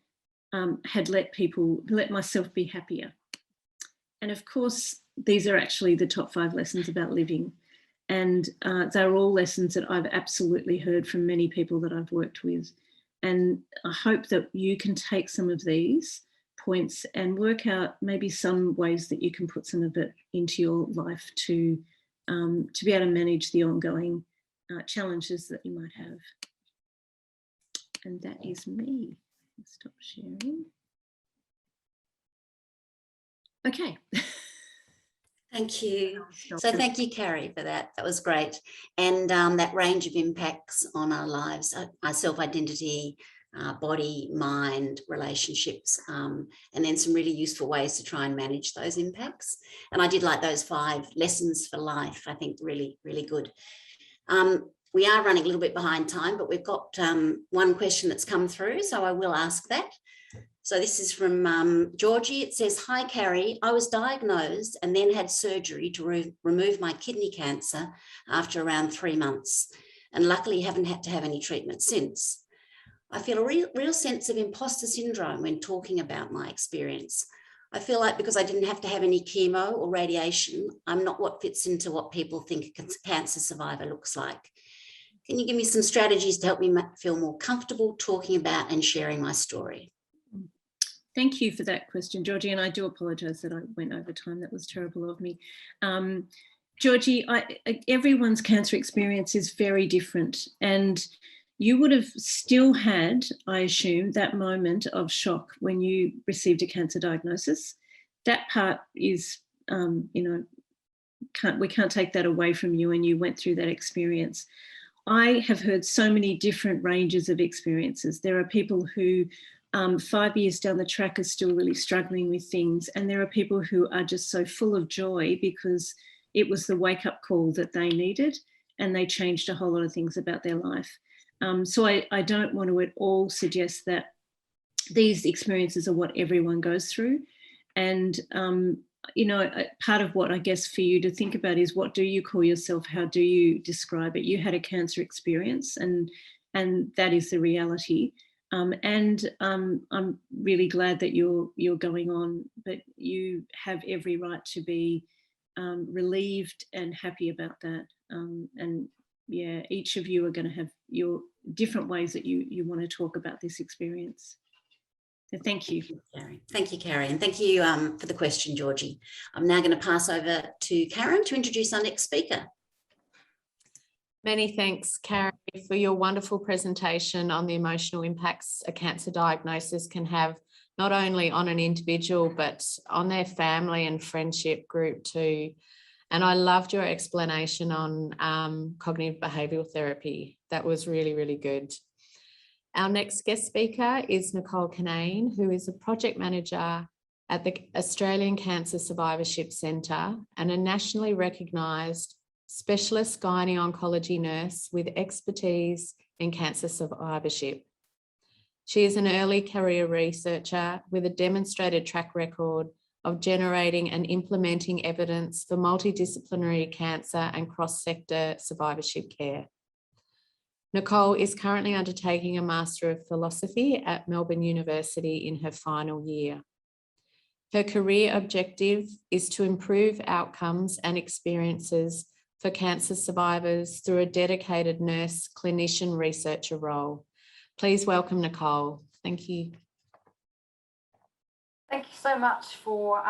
had let myself be happier. And of course, these are actually the top 5 lessons about living. And they're all lessons that I've absolutely heard from many people that I've worked with. And I hope that you can take some of these points and work out maybe some ways that you can put some of it into your life to be able to manage the ongoing challenges that you might have. And that is me. Stop sharing. Okay. Thank you. So thank you, Carrie, for that. That was great. And that range of impacts on our lives, our self-identity, body, mind, relationships, and then some really useful ways to try and manage those impacts. And I did like those 5 lessons for life. I think really, really good. We are running a little bit behind time, but we've got one question that's come through, so I will ask that. So this is from Georgie. It says, hi, Carrie. I was diagnosed and then had surgery to remove my kidney cancer after around 3 months, and luckily haven't had to have any treatment since. I feel a real sense of imposter syndrome when talking about my experience. I feel like because I didn't have to have any chemo or radiation, I'm not what fits into what people think a cancer survivor looks like. Can you give me some strategies to help me feel more comfortable talking about and sharing my story? Thank you for that question, Georgie, and I do apologise that I went over time. That was terrible of me. Georgie, everyone's cancer experience is very different, and you would have still had, I assume, that moment of shock when you received a cancer diagnosis. That part is, we can't take that away from you, and you went through that experience. I have heard so many different ranges of experiences. There are people who 5 years down the track are still really struggling with things. And there are people who are just so full of joy because it was the wake-up call that they needed, and they changed a whole lot of things about their life. So I don't want to at all suggest that these experiences are what everyone goes through. And, part of what I guess for you to think about is, what do you call yourself? How do you describe it? You had a cancer experience, and that is the reality. I'm really glad that you're going on, but you have every right to be relieved and happy about that. And yeah, each of you are going to have your different ways that you want to talk about this experience. So thank you. Thank you, Carrie, and thank you for the question, Georgie. I'm now going to pass over to Karen to introduce our next speaker. Many thanks, Carrie, for your wonderful presentation on the emotional impacts a cancer diagnosis can have, not only on an individual, but on their family and friendship group too. And I loved your explanation on cognitive behavioural therapy. That was really, really good. Our next guest speaker is Nicole Kinnain, who is a project manager at the Australian Cancer Survivorship Centre and a nationally recognised specialist gynae-oncology nurse with expertise in cancer survivorship. She is an early career researcher with a demonstrated track record of generating and implementing evidence for multidisciplinary cancer and cross-sector survivorship care. Nicole is currently undertaking a Master of Philosophy at Melbourne University in her final year. Her career objective is to improve outcomes and experiences for cancer survivors through a dedicated nurse clinician researcher role. Please welcome Nicole. Thank you. Thank you so much for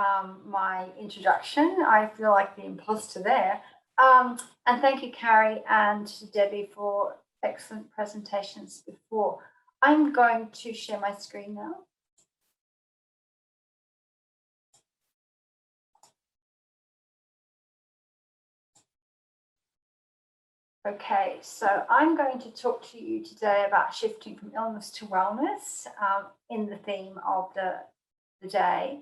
my introduction. I feel like the imposter there. And thank you, Carrie and Debbie, for excellent presentations before. I'm going to share my screen now. Okay, so I'm going to talk to you today about shifting from illness to wellness in the theme of the day.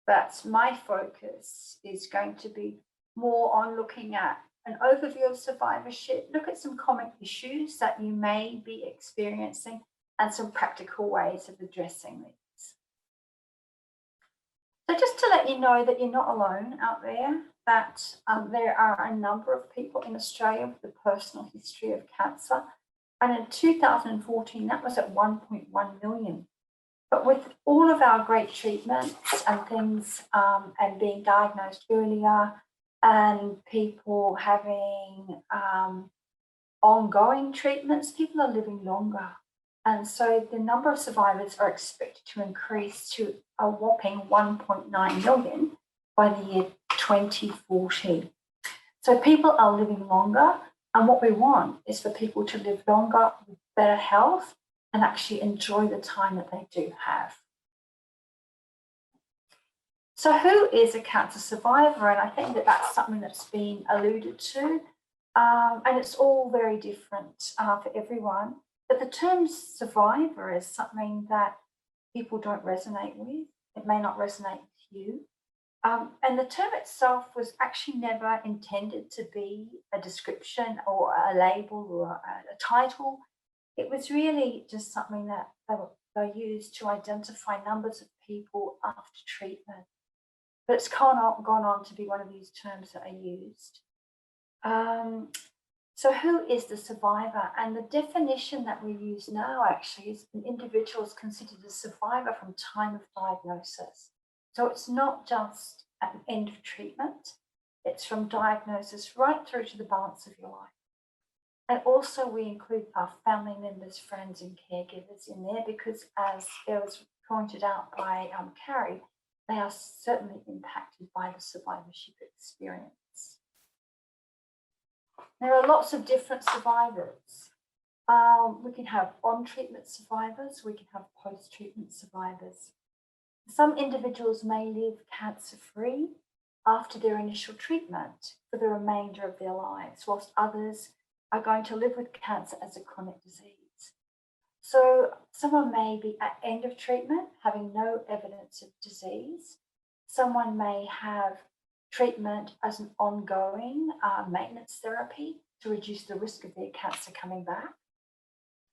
But my focus is going to be more on looking at an overview of survivorship, look at some common issues that you may be experiencing and some practical ways of addressing these. So just to let you know that you're not alone out there, that there are a number of people in Australia with a personal history of cancer. And in 2014, that was at 1.1 million. But with all of our great treatments and things and being diagnosed earlier and people having ongoing treatments, people are living longer. And so the number of survivors are expected to increase to a whopping 1.9 million by the year 2040. So people are living longer, and what we want is for people to live longer with better health and actually enjoy the time that they do have. So who is a cancer survivor? And I think that that's something that's been alluded to, and it's all very different for everyone. But the term survivor is something that people don't resonate with. It may not resonate with you. And the term itself was actually never intended to be a description or a label or a title. It was really just something that they used to identify numbers of people after treatment. But it's gone on to be one of these terms that are used. So who is the survivor? And the definition that we use now actually is an individual is considered a survivor from time of diagnosis. So it's not just at the end of treatment, it's from diagnosis right through to the balance of your life. And also we include our family members, friends and caregivers in there because as it was pointed out by Carrie, they are certainly impacted by the survivorship experience. There are lots of different survivors. We can have on-treatment survivors, we can have post-treatment survivors. Some individuals may live cancer-free after their initial treatment for the remainder of their lives, whilst others are going to live with cancer as a chronic disease. So someone may be at end of treatment, having no evidence of disease. Someone may have treatment as an ongoing maintenance therapy to reduce the risk of their cancer coming back.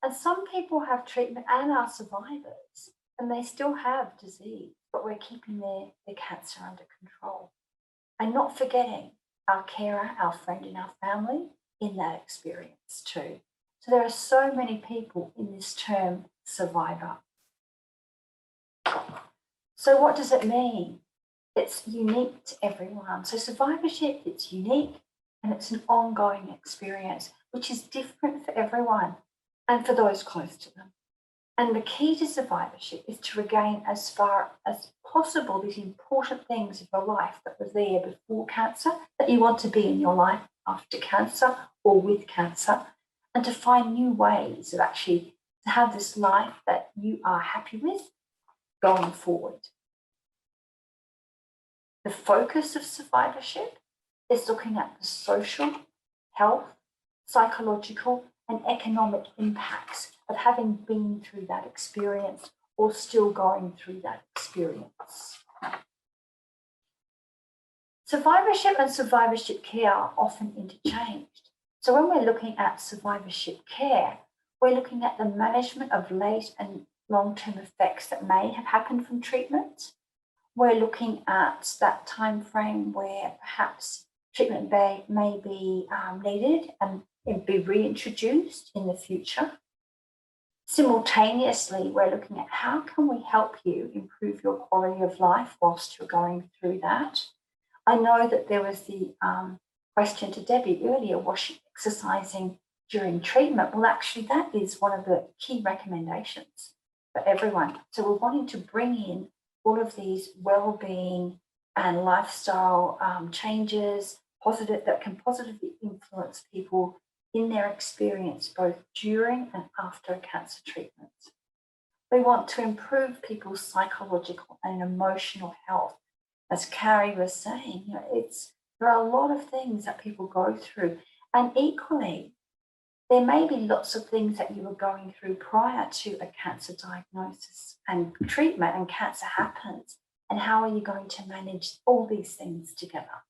And some people have treatment and are survivors, and they still have disease, but we're keeping their cancer under control. And not forgetting our carer, our friend and our family in that experience too. So there are so many people in this term survivor. So what does it mean? It's unique to everyone. So survivorship, it's unique and it's an ongoing experience, which is different for everyone and for those close to them. And the key to survivorship is to regain as far as possible these important things of your life that were there before cancer, that you want to be in your life after cancer or with cancer, and to find new ways of actually to have this life that you are happy with going forward. The focus of survivorship is looking at the social, health, psychological, and economic impacts of having been through that experience or still going through that experience. Survivorship and survivorship care are often interchanged. So when we're looking at survivorship care, we're looking at the management of late and long-term effects that may have happened from treatment. We're looking at that time frame where perhaps treatment may be needed and be reintroduced in the future. Simultaneously, we're looking at how can we help you improve your quality of life whilst you're going through that. I know that there was the question to Debbie earlier, exercising during treatment. Well, actually, that is one of the key recommendations for everyone. So we're wanting to bring in all of these well-being and lifestyle changes that can positively influence people in their experience both during and after a cancer treatment. We want to improve people's psychological and emotional health. As Carrie was saying, you know, there are a lot of things that people go through, and equally, there may be lots of things that you were going through prior to a cancer diagnosis and treatment, and cancer happens. And how are you going to manage all these things together?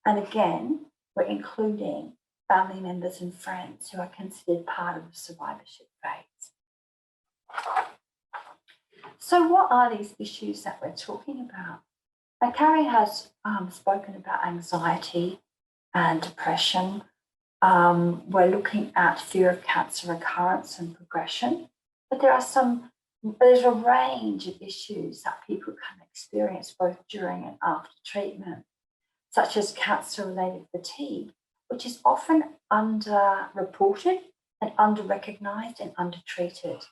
And again, we're including family members and friends who are considered part of the survivorship phase. So what are these issues that we're talking about? Now, Carrie has spoken about anxiety and depression. We're looking at fear of cancer recurrence and progression, but there's a range of issues that people can experience both during and after treatment, such as cancer-related fatigue, which is often underreported and under-recognised and undertreated.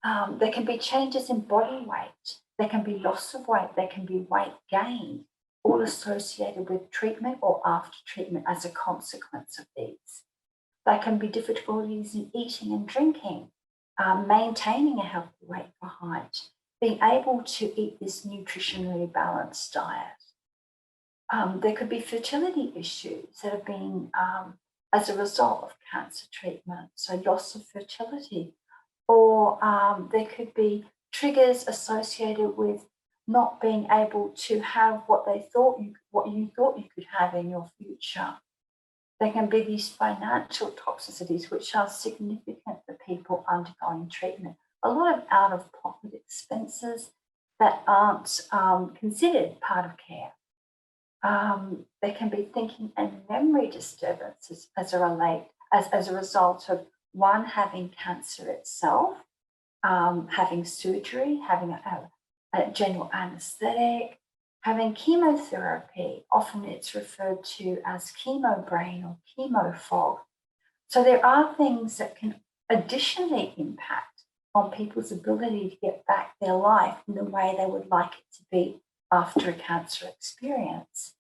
There can be changes in body weight, there can be loss of weight, there can be weight gain, all associated with treatment or after treatment as a consequence of these. There can be difficulties in eating and drinking, maintaining a healthy weight for height, being able to eat this nutritionally balanced diet. There could be fertility issues that have been as a result of cancer treatment, so loss of fertility, or there could be triggers associated with not being able to have what you thought you could have in your future. There can be these financial toxicities which are significant for people undergoing treatment. A lot of out-of-pocket expenses that aren't considered part of care. There can be thinking and memory disturbances as a result of one, having cancer itself, having surgery, having a general anaesthetic, having chemotherapy. Often it's referred to as chemo brain or chemo fog. So there are things that can additionally impact on people's ability to get back their life in the way they would like it to be after a cancer experience.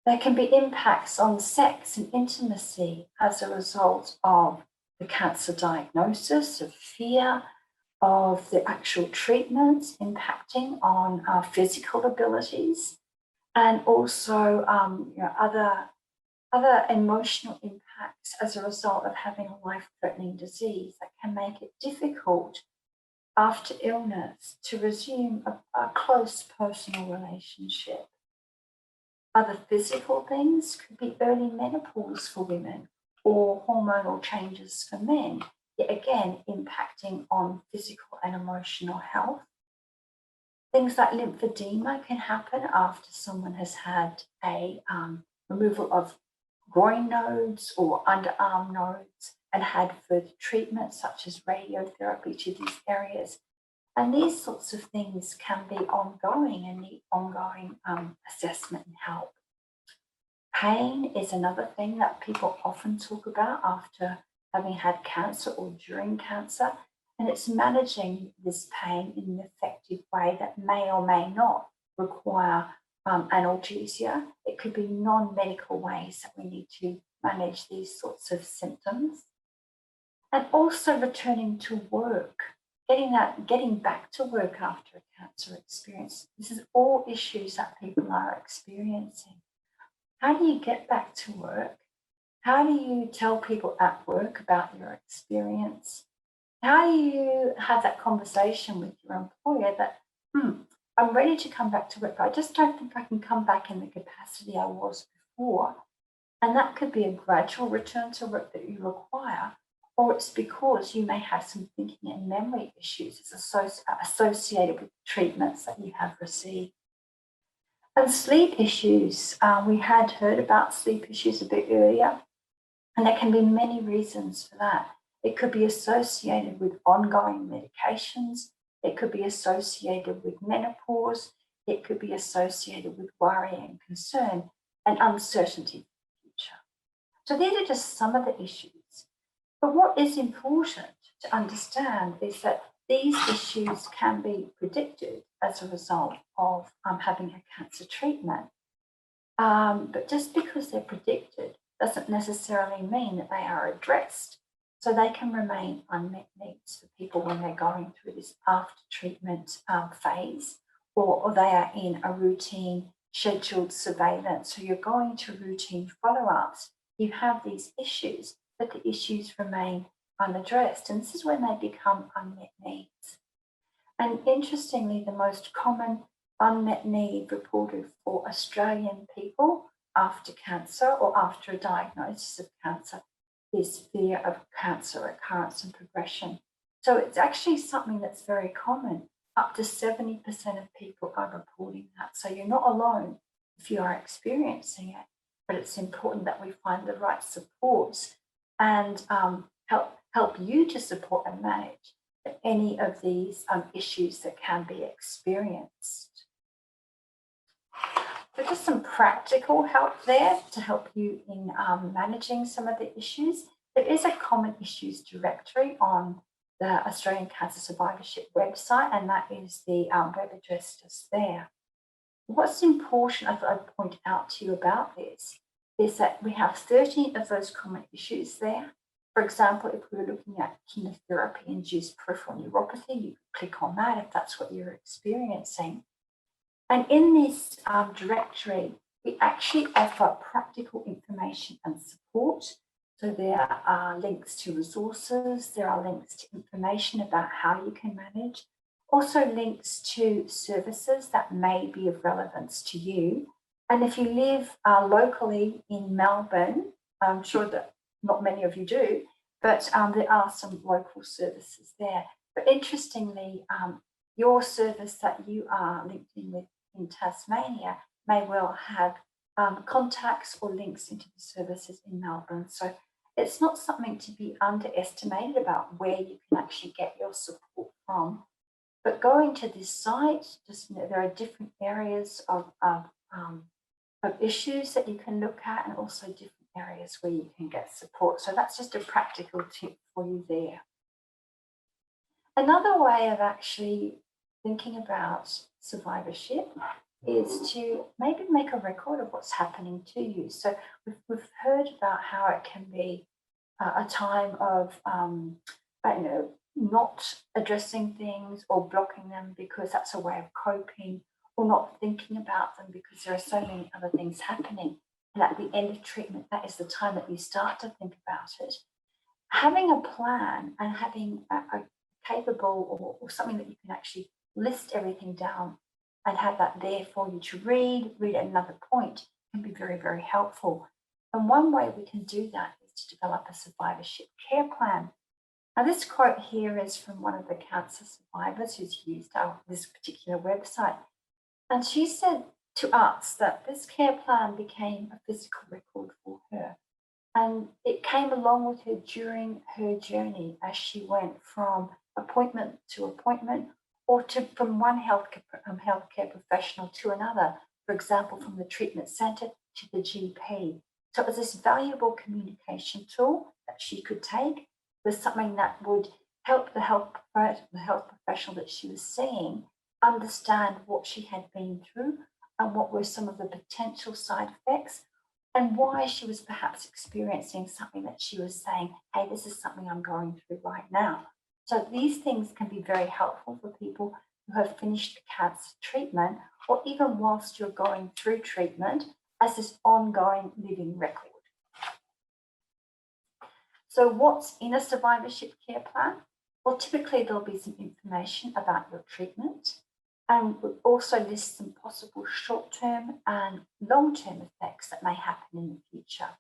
There can be impacts on sex and intimacy as a result of the cancer diagnosis, of fear, of the actual treatments impacting on our physical abilities, and also other emotional impacts as a result of having a life-threatening disease that can make it difficult after illness to resume a close personal relationship. Other physical things could be early menopause for women or hormonal changes for men, yet again impacting on physical and emotional health. Things like lymphedema can happen after someone has had a removal of groin nodes or underarm nodes and had further treatment such as radiotherapy to these areas. And these sorts of things can be ongoing and need ongoing assessment and help. Pain is another thing that people often talk about after having had cancer or during cancer, and it's managing this pain in an effective way that may or may not require analgesia. It could be non-medical ways that we need to manage these sorts of symptoms. And also returning to work, getting back to work after a cancer experience. This is all issues that people are experiencing. How do you get back to work? How do you tell people at work about your experience? How do you have that conversation with your employer that, I'm ready to come back to work, but I just don't think I can come back in the capacity I was before. And that could be a gradual return to work that you require, or it's because you may have some thinking and memory issues associated with treatments that you have received. And sleep issues, we had heard about sleep issues a bit earlier, and there can be many reasons for that. It could be associated with ongoing medications. It could be associated with menopause. It could be associated with worry and concern and uncertainty for the future. So these are just some of the issues. But what is important to understand is that these issues can be predicted as a result of having a cancer treatment. But just because they're predicted doesn't necessarily mean that they are addressed. So they can remain unmet needs for people when they're going through this after treatment phase, or they are in a routine scheduled surveillance. So you're going to routine follow-ups. You have these issues, but the issues remain unaddressed. And this is when they become unmet needs. And interestingly, the most common unmet need reported for Australian people after cancer or after a diagnosis of cancer is fear of cancer recurrence and progression. So it's actually something that's very common. Up to 70% of people are reporting that. So you're not alone if you are experiencing it, but it's important that we find the right supports and help you to support and manage any of these issues that can be experienced. So just some practical help there to help you in managing some of the issues. There is a common issues directory on the Australian Cancer Survivorship website, and that is the web address just there. What's important, I thought I'd point out to you about this, is that we have 13 of those common issues there. For example, if we were looking at chemotherapy-induced peripheral neuropathy, you could click on that if that's what you're experiencing. And in this directory, we actually offer practical information and support. So there are links to resources, there are links to information about how you can manage, also links to services that may be of relevance to you. And if you live locally in Melbourne, I'm sure that not many of you do, but there are some local services there. But interestingly, your service that you are linked in with in Tasmania may well have contacts or links into the services in Melbourne. So it's not something to be underestimated about where you can actually get your support from. But going to this site, just there are different areas of issues that you can look at, and also different areas where you can get support. So that's just a practical tip for you there. Another way of actually thinking about survivorship is to maybe make a record of what's happening to you. So we've heard about how it can be a time of, not addressing things or blocking them because that's a way of coping, or not thinking about them because there are so many other things happening. And at the end of treatment, that is the time that you start to think about it. Having a plan and having a capable or something that you can actually list everything down and have that there for you to read at another point can be very, very helpful. And one way we can do that is to develop a survivorship care plan. Now, this quote here is from one of the cancer survivors who's used this particular website. And she said to us that this care plan became a physical record for her. And it came along with her during her journey as she went from appointment to appointment, or from one healthcare professional to another, for example, from the treatment centre to the GP. So it was this valuable communication tool that she could take, was something that would help the health professional that she was seeing understand what she had been through and what were some of the potential side effects, and why she was perhaps experiencing something that she was saying, hey, this is something I'm going through right now. So these things can be very helpful for people who have finished cancer treatment, or even whilst you're going through treatment, as this ongoing living record. So what's in a survivorship care plan? Well, typically there'll be some information about your treatment, and we'll also list some possible short-term and long-term effects that may happen in the future.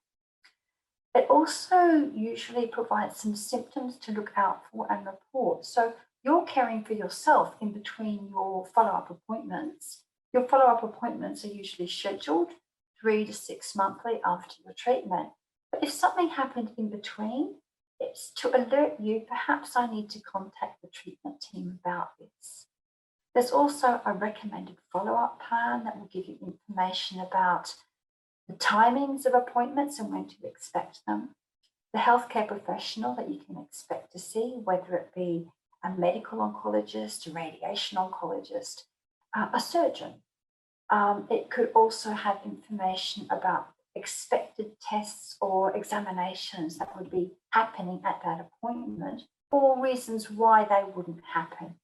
It also usually provides some symptoms to look out for and report. So you're caring for yourself in between your follow-up appointments. Your follow-up appointments are usually scheduled 3 to 6 monthly after your treatment. But if something happened in between, it's to alert you, perhaps I need to contact the treatment team about this. There's also a recommended follow-up plan that will give you information about the timings of appointments and when to expect them, the healthcare professional that you can expect to see, whether it be a medical oncologist, a radiation oncologist, a surgeon. It could also have information about expected tests or examinations that would be happening at that appointment, or reasons why they wouldn't happen.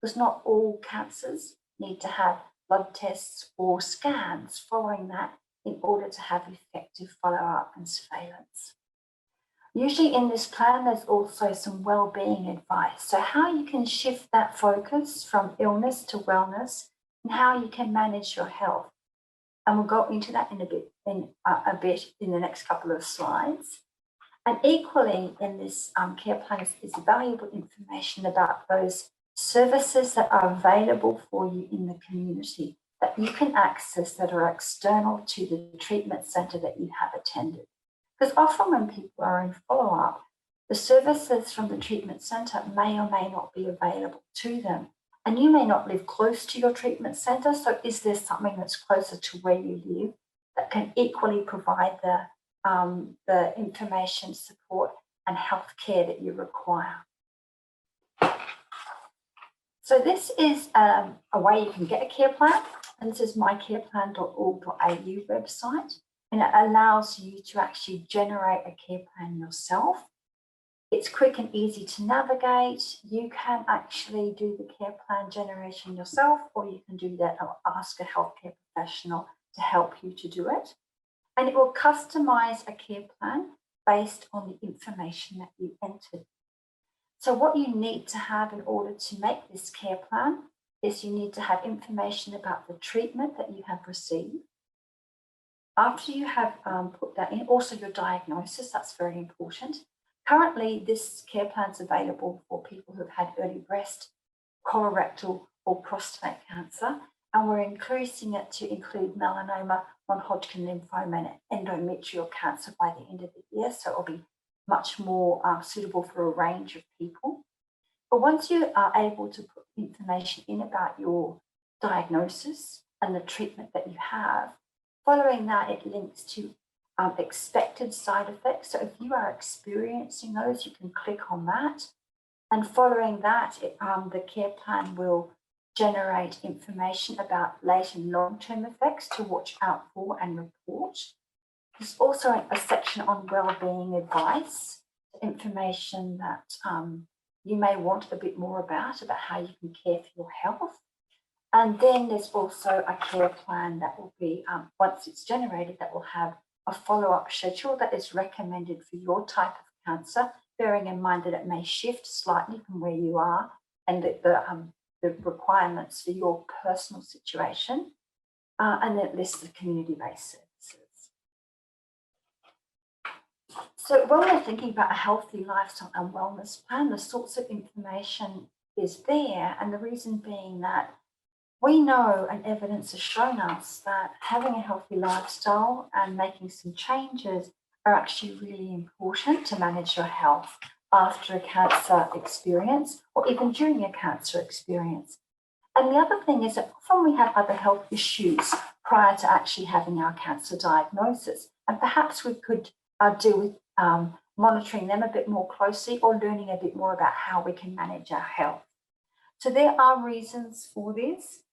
Because not all cancers need to have blood tests or scans following that in order to have effective follow-up and surveillance. Usually in this plan, there's also some well-being advice. So how you can shift that focus from illness to wellness and how you can manage your health. And we'll go into that in a bit in the next couple of slides. And equally in this care plan is valuable information about those services that are available for you in the community that you can access that are external to the treatment centre that you have attended. Because often when people are in follow-up, the services from the treatment centre may or may not be available to them. And you may not live close to your treatment centre, so is there something that's closer to where you live that can equally provide the information, support and health care that you require? So this is a way you can get a care plan, and this is mycareplan.org.au website, and it allows you to actually generate a care plan yourself. It's quick and easy to navigate. You can actually do the care plan generation yourself, or you can do that or ask a healthcare professional to help you to do it. And it will customize a care plan based on the information that you entered. So what you need to have in order to make this care plan is you need to have information about the treatment that you have received. After you have put that in, also your diagnosis, that's very important. Currently, this care plan is available for people who've had early breast, colorectal or prostate cancer, and we're increasing it to include melanoma, non-Hodgkin lymphoma and endometrial cancer by the end of the year, so it'll be much more suitable for a range of people. But once you are able to put information in about your diagnosis and the treatment that you have, following that, it links to expected side effects. So if you are experiencing those, you can click on that. And following that, the care plan will generate information about late and long-term effects to watch out for and report. There's also a section on wellbeing advice, information that you may want a bit more about how you can care for your health. And then there's also a care plan that will be, once it's generated, that will have a follow-up schedule that is recommended for your type of cancer, bearing in mind that it may shift slightly from where you are and the requirements for your personal situation. And then it lists the community-based services. So when we're thinking about a healthy lifestyle and wellness plan, the sorts of information is there, and the reason being that we know and evidence has shown us that having a healthy lifestyle and making some changes are actually really important to manage your health after a cancer experience or even during a cancer experience. And the other thing is that often we have other health issues prior to actually having our cancer diagnosis, and perhaps we could deal with monitoring them a bit more closely or learning a bit more about how we can manage our health. So there are reasons for this.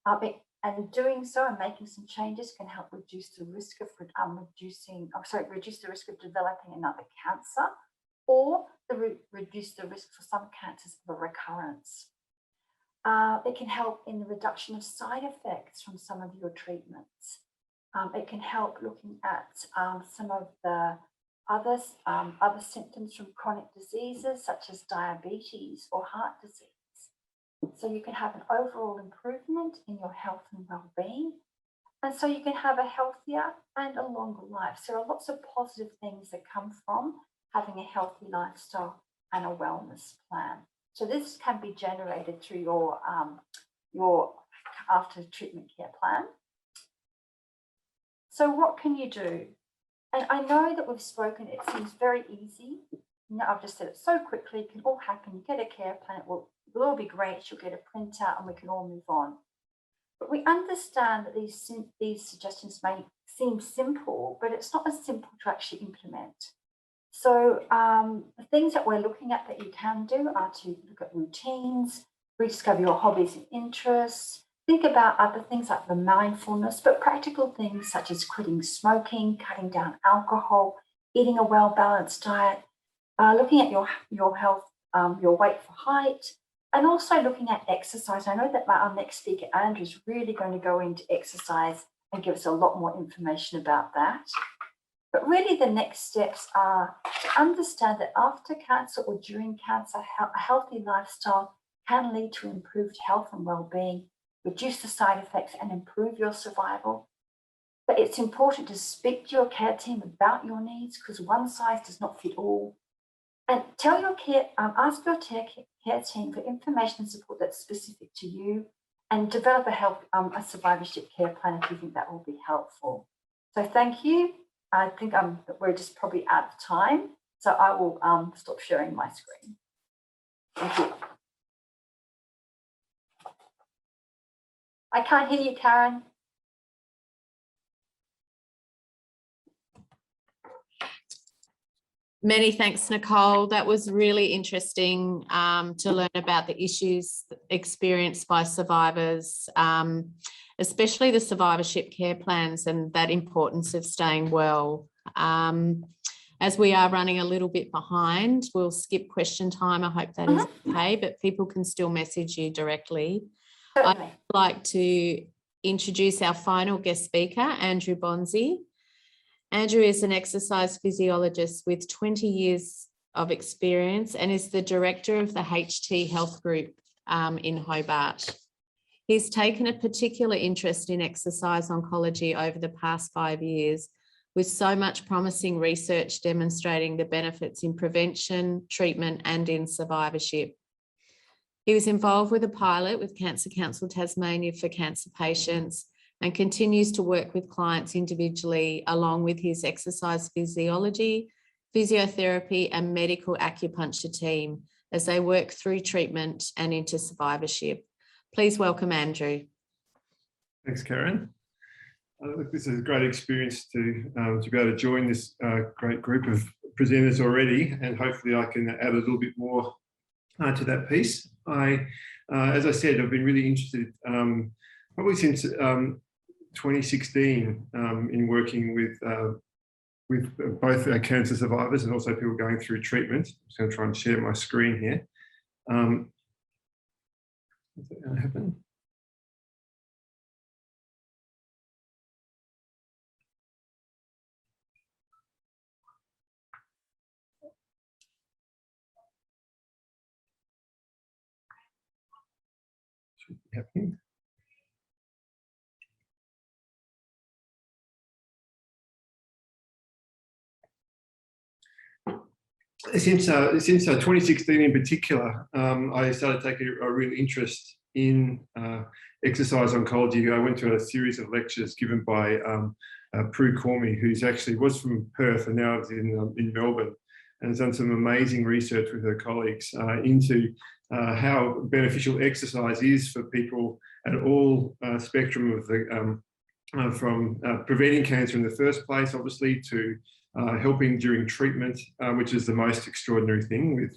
And doing so and making some changes can help reduce the risk of reduce the risk of developing another cancer, or reduce the risk for some cancers of a recurrence. It can help in the reduction of side effects from some of your treatments. It can help looking at some of the other symptoms from chronic diseases such as diabetes or heart disease. So you can have an overall improvement in your health and well-being. And so you can have a healthier and a longer life. So there are lots of positive things that come from having a healthy lifestyle and a wellness plan. So this can be generated through your after treatment care plan. So what can you do? And I know that we've spoken, it seems very easy. I've just said it so quickly, it can all happen. You get a care plan, it will all be great. You'll get a printout and we can all move on. But we understand that these suggestions may seem simple, but it's not as simple to actually implement. So the things that we're looking at that you can do are to look at routines, rediscover your hobbies and interests, think about other things like the mindfulness, but practical things such as quitting smoking, cutting down alcohol, eating a well-balanced diet, looking at your health, your weight for height, and also looking at exercise. I know that our next speaker, Andrew, is really going to go into exercise and give us a lot more information about that. But really the next steps are to understand that after cancer or during cancer, a healthy lifestyle can lead to improved health and well-being, reduce the side effects and improve your survival. But it's important to speak to your care team about your needs because one size does not fit all. And tell your ask your care team for information and support that's specific to you, and develop a survivorship care plan if you think that will be helpful. So thank you. I think we're just probably out of time, so I will stop sharing my screen. Thank you. I can't hear you, Karen. Many thanks, Nicole. That was really interesting to learn about the issues experienced by survivors, especially the survivorship care plans and that importance of staying well. As we are running a little bit behind, we'll skip question time. I hope that is okay, but people can still message you directly. Certainly. I'd like to introduce our final guest speaker, Andrew Bonzi. Andrew is an exercise physiologist with 20 years of experience and is the director of the HT Health Group in Hobart. He's taken a particular interest in exercise oncology over the past 5 years, with so much promising research demonstrating the benefits in prevention, treatment, and in survivorship. He was involved with a pilot with Cancer Council Tasmania for cancer patients and continues to work with clients individually along with his exercise physiology, physiotherapy, and medical acupuncture team as they work through treatment and into survivorship. Please welcome Andrew. Thanks, Karen. This is a great experience to be able to join this great group of presenters already, and hopefully I can add a little bit more to that piece. As I said, I've been really interested probably since 2016 in working with both cancer survivors and also people going through treatment. I'm just going to try and share my screen here. Is that going to happen? Should be happening. Since 2016 in particular, I started taking a real interest in exercise oncology. I went to a series of lectures given by Prue Cormie, who's actually was from Perth and now is in Melbourne, and has done some amazing research with her colleagues into how beneficial exercise is for people at all spectrum of the from preventing cancer in the first place, obviously, to helping during treatment, which is the most extraordinary thing with,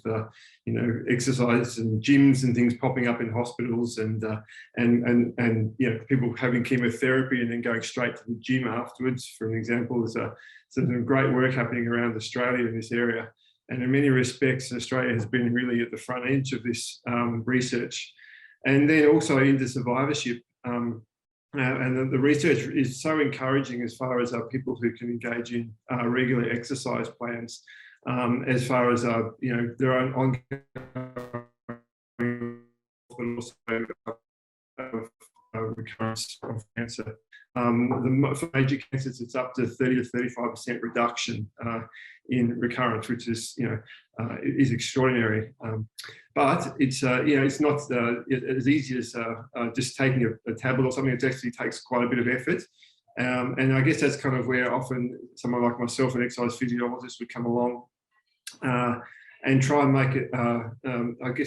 exercise and gyms and things popping up in hospitals and people having chemotherapy and then going straight to the gym afterwards. For an example, there's some great work happening around Australia in this area. And in many respects, Australia has been really at the front edge of this research. And then also into survivorship. And the research is so encouraging as far as people who can engage in regular exercise plans, as far as their own ongoing, but also recurrence of cancer. For major cancers, it's up to 30 to 35% reduction in recurrence, which is is extraordinary. But it's it's not as easy as just taking a tablet or something. It actually takes quite a bit of effort. And I guess that's kind of where often someone like myself, an exercise physiologist, would come along and try and make it,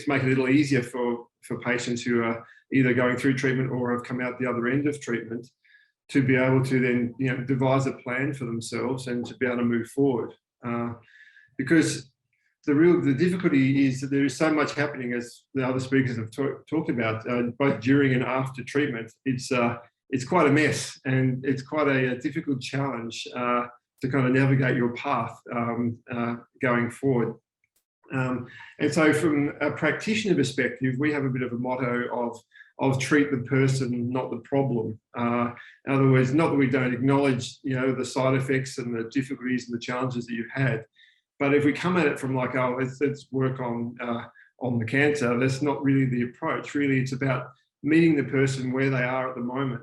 make it a little easier for patients who are either going through treatment or have come out the other end of treatment, to be able to then devise a plan for themselves and to be able to move forward. because the difficulty is that there is so much happening, as the other speakers have talked about, both during and after treatment. It's quite a mess, and it's quite a difficult challenge to kind of navigate your path going forward. And so from a practitioner perspective, we have a bit of a motto of treat the person, not the problem. In other words, not that we don't acknowledge, the side effects and the difficulties and the challenges that you've had, but if we come at it from like, oh, let's work on the cancer, that's not really the approach. Really, it's about meeting the person where they are at the moment,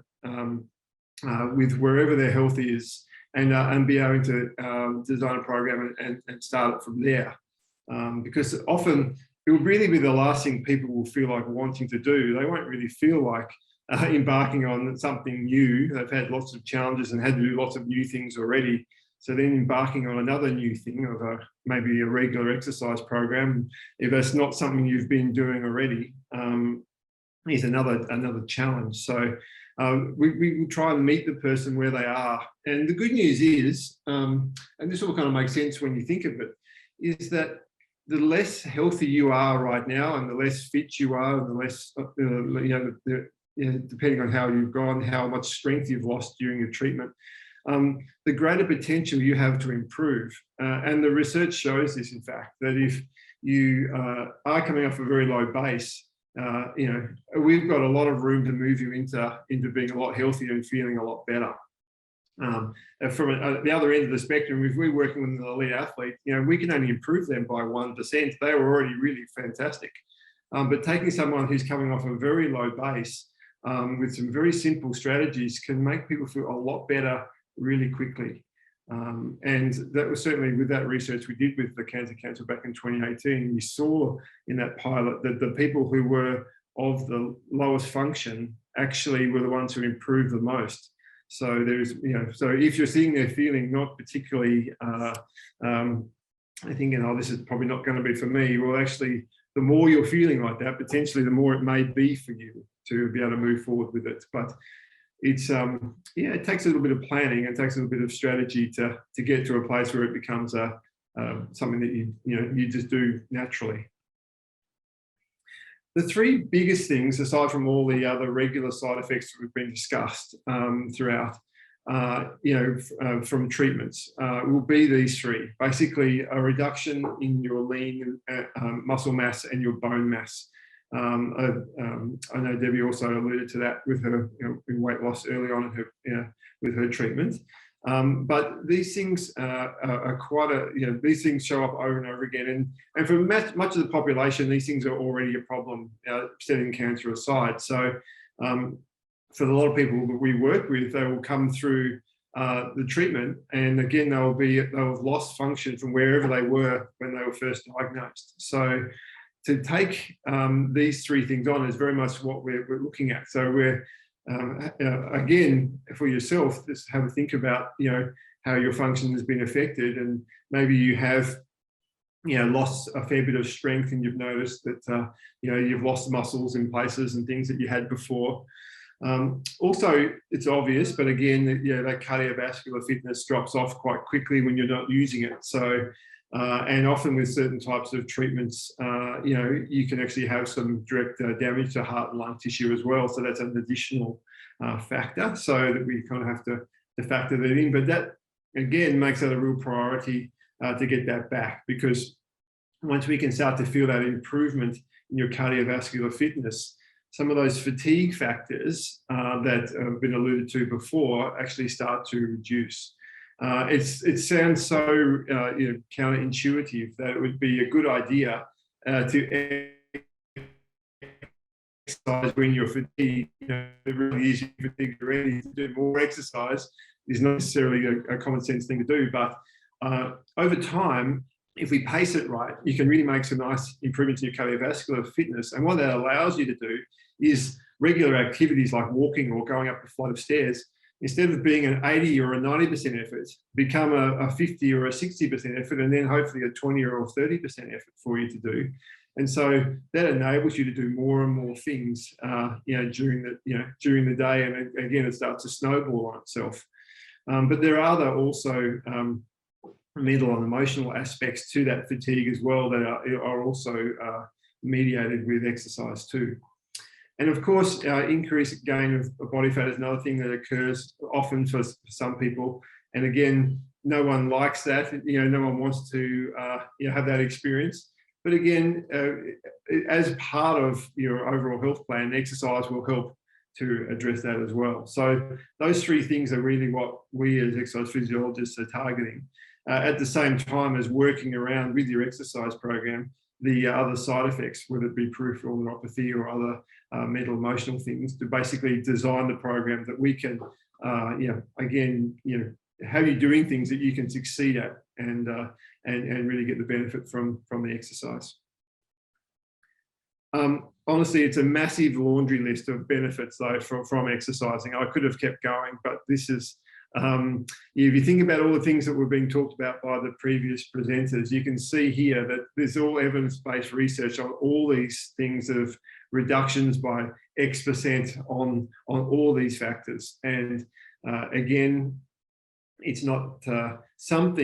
with wherever their health is, and be able to design a program and start it from there. Because often it will really be the last thing people will feel like wanting to do. They won't really feel like embarking on something new. They've had lots of challenges and had to do lots of new things already. So then embarking on another new thing of maybe a regular exercise program, if that's not something you've been doing already, is another challenge. So we try and meet the person where they are. And the good news is, and this will kind of make sense when you think of it, is that the less healthy you are right now, and the less fit you are, and the less, depending on how you've gone, how much strength you've lost during your treatment, the greater potential you have to improve. And the research shows this, in fact, that if you are coming off a very low base, we've got a lot of room to move you into being a lot healthier and feeling a lot better. From the other end of the spectrum, if we're working with an elite athlete, we can only improve them by 1%. They were already really fantastic. But taking someone who's coming off a very low base with some very simple strategies can make people feel a lot better really quickly. And that was certainly with that research we did with the Cancer Council back in 2018. We saw in that pilot that the people who were of the lowest function actually were the ones who improved the most. So there's, so if you're seeing they're feeling not particularly, thinking, oh, this is probably not going to be for me, well, actually, the more you're feeling like that, potentially the more it may be for you to be able to move forward with it. But it's, it takes a little bit of planning, and takes a little bit of strategy to get to a place where it becomes something that you just do naturally. The three biggest things, aside from all the other regular side effects that have been discussed throughout, from treatments, will be these three. Basically, a reduction in your lean muscle mass and your bone mass. I know Debbie also alluded to that with her in weight loss early on in her, with her treatment. But these things are quite these things show up over and over again. And for much of the population, these things are already a problem, setting cancer aside. So for a lot of people that we work with, they will come through the treatment, and again, they'll have lost function from wherever they were when they were first diagnosed. So to take these three things on is very much what we're looking at. So we're again, for yourself, just have a think about how your function has been affected, and maybe you have lost a fair bit of strength, and you've noticed that you've lost muscles in places and things that you had before. Also, it's obvious, but again, that cardiovascular fitness drops off quite quickly when you're not using it. So and often with certain types of treatments, you can actually have some direct damage to heart and lung tissue as well. So that's an additional factor. So that we kind of have to factor that in. But that, again, makes it a real priority to get that back, because once we can start to feel that improvement in your cardiovascular fitness, some of those fatigue factors that have been alluded to before actually start to reduce. It sounds so counterintuitive that it would be a good idea to exercise when you're fatigued. It really is fatigued already. To do more exercise is not necessarily a common sense thing to do, but over time, if we pace it right, you can really make some nice improvements in your cardiovascular fitness. And what that allows you to do is regular activities like walking or going up a flight of stairs, instead of being an 80 or a 90% effort, become a 50 or a 60% effort, and then hopefully a 20 or 30% effort for you to do. And so that enables you to do more and more things, during the day. And again, it starts to snowball on itself. But there are also mental and emotional aspects to that fatigue as well that are also mediated with exercise too. And of course, increased gain of body fat is another thing that occurs often for some people. And again, no one likes that. No one wants to have that experience. But again, as part of your overall health plan, exercise will help to address that as well. So those three things are really what we as exercise physiologists are targeting. At the same time as working around with your exercise program, the other side effects, whether it be peripheral neuropathy or other mental emotional things, to basically design the program that we can, have you doing things that you can succeed at and really get the benefit from the exercise. Honestly, it's a massive laundry list of benefits though from exercising. I could have kept going, but this is, if you think about all the things that were being talked about by the previous presenters, you can see here that there's all evidence-based research on all these things of reductions by X% on all these factors. And again, it's not it's not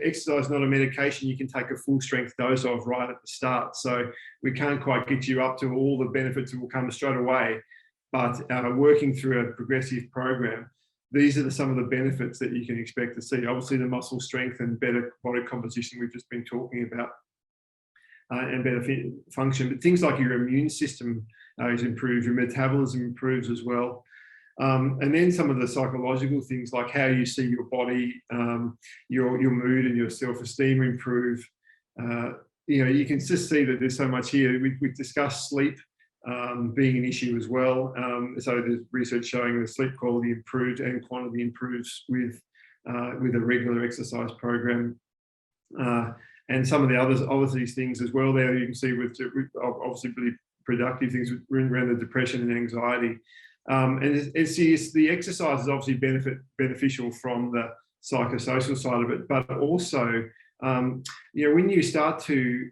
exercise, not a medication you can take a full strength dose of right at the start. So we can't quite get you up to all the benefits that will come straight away. But working through a progressive program, these are some of the benefits that you can expect to see. Obviously, the muscle strength and better body composition we've just been talking about, and better function. But things like your immune system is improved, your metabolism improves as well. And then some of the psychological things like how you see your body, your mood and your self-esteem improve. You can just see that there's so much here. We discussed sleep being an issue as well. So there's research showing the sleep quality improved and quantity improves with a regular exercise program. And some of the others, obviously, things as well there you can see with obviously really productive things around the depression and anxiety. And it's the exercise is obviously beneficial from the psychosocial side of it, but also, when you start to,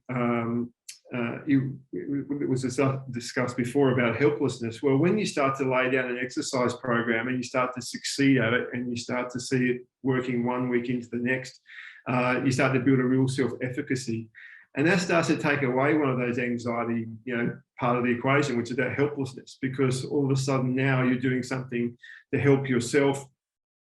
it was discussed before about helplessness. Well, when you start to lay down an exercise program and you start to succeed at it and you start to see it working 1 week into the next, you start to build a real self-efficacy. And that starts to take away one of those anxiety, part of the equation, which is that helplessness, because all of a sudden now you're doing something to help yourself,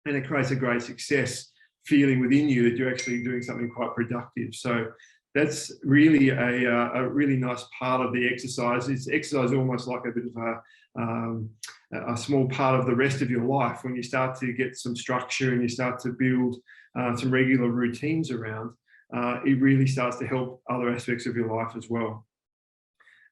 and it creates a great success feeling within you that you're actually doing something quite productive. So that's really a really nice part of the exercise. It's exercise almost like a bit of a small part of the rest of your life. When you start to get some structure and you start to build some regular routines around, it really starts to help other aspects of your life as well.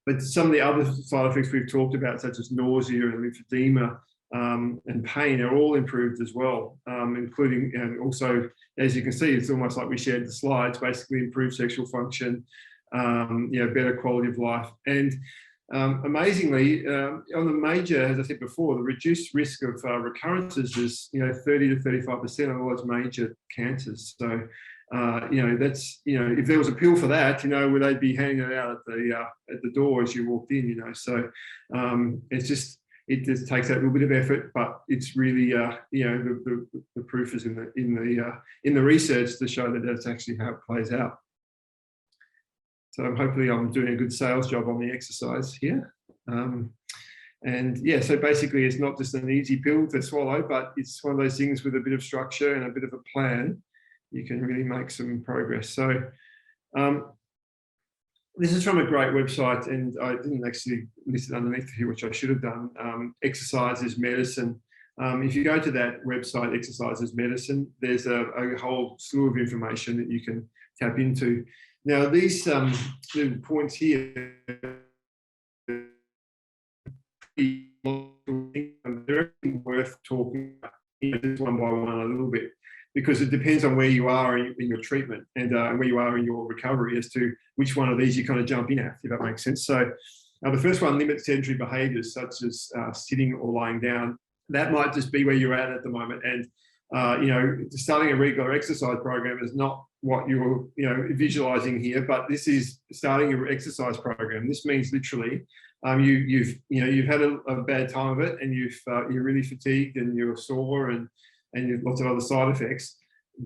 But some of the other side effects we've talked about, such as nausea and lymphedema and pain, are all improved as well, including, and also, as you can see, it's almost like we shared the slides, basically improved sexual function, better quality of life. And amazingly, on the major, as I said before, the reduced risk of recurrences is 30 to 35% of all those major cancers. So that's, if there was a pill for that, would they be handing it out at the door as you walked in, So it just takes that little bit of effort, but it's really, the proof is in the research to show that that's actually how it plays out. So hopefully I'm doing a good sales job on the exercise here. So basically it's not just an easy pill to swallow, but it's one of those things with a bit of structure and a bit of a plan, you can really make some progress. So this is from a great website, and I didn't actually list it underneath here, which I should have done. Exercise is Medicine. If you go to that website, Exercise is Medicine, there's a whole slew of information that you can tap into. Now, these little points here, they're worth talking about, just one by one a little bit, because it depends on where you are in your treatment and where you are in your recovery as to which one of these you kind of jump in at, if that makes sense. So the first one, limit sedentary behaviours such as sitting or lying down. That might just be where you're at the moment. And, starting a regular exercise program is not what you're, visualising here, but this is starting your exercise program. This means literally you've had a bad time of it, and you're really fatigued and you're sore and you've lots of other side effects.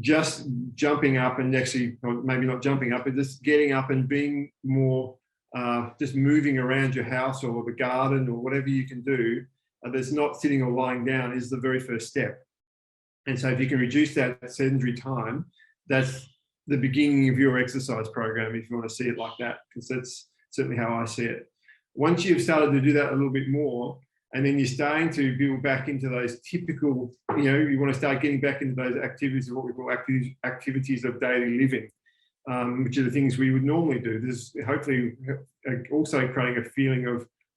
just jumping up and actually, or maybe not jumping up, but just getting up and being more, just moving around your house or the garden or whatever you can do, that's not sitting or lying down, is the very first step. And so if you can reduce that sedentary time, that's the beginning of your exercise program, if you want to see it like that, because that's certainly how I see it. Once you've started to do that a little bit more, and then you're starting to build back into those typical, you want to start getting back into those activities of what we call activities of daily living, which are the things we would normally do. There's hopefully also creating a feeling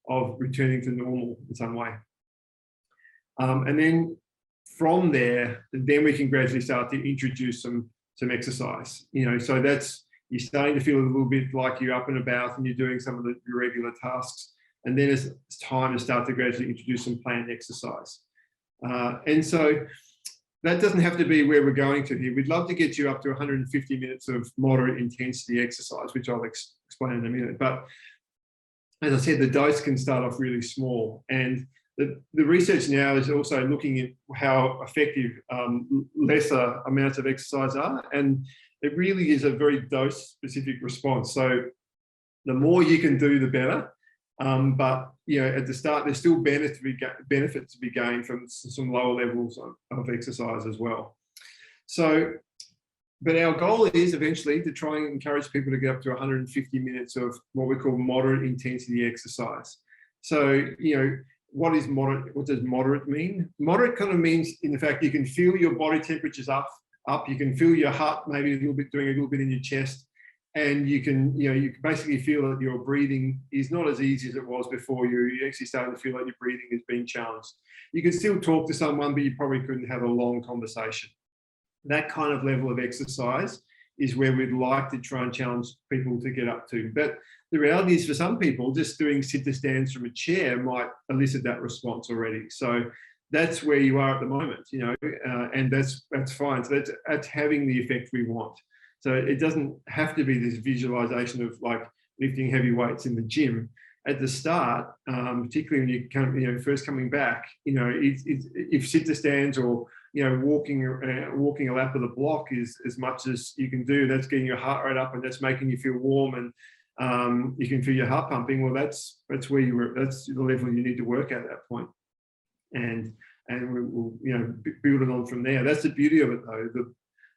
of returning to normal in some way. And then from there, then we can gradually start to introduce some exercise, so that's, you're starting to feel a little bit like you're up and about and you're doing some of the regular tasks. And then it's time to start to gradually introduce some planned exercise. And so that doesn't have to be where we're going to here. We'd love to get you up to 150 minutes of moderate intensity exercise, which I'll explain in a minute. But as I said, the dose can start off really small. And the research now is also looking at how effective lesser amounts of exercise are. And it really is a very dose-specific response. So the more you can do, the better. But at the start, there's still benefit to be gained from some lower levels of exercise as well. So, but our goal is eventually to try and encourage people to get up to 150 minutes of what we call moderate intensity exercise. So, what is moderate? What does moderate mean? Moderate kind of means, in the fact, you can feel your body temperatures up. You can feel your heart maybe doing a little bit in your chest. And you can, you can basically feel that your breathing is not as easy as it was before. You're actually starting to feel like your breathing is being challenged. You can still talk to someone, but you probably couldn't have a long conversation. That kind of level of exercise is where we'd like to try and challenge people to get up to. But the reality is, for some people, just doing sit-to-stands from a chair might elicit that response already. So that's where you are at the moment, and that's fine. So that's having the effect we want. So it doesn't have to be this visualization of like lifting heavy weights in the gym. At the start, particularly when you first coming back, if sit-to-stands or walking a lap of the block is as much as you can do, that's getting your heart rate up and that's making you feel warm, and you can feel your heart pumping. Well, that's where that's the level you need to work at that point, and we'll build it on from there. That's the beauty of it, though.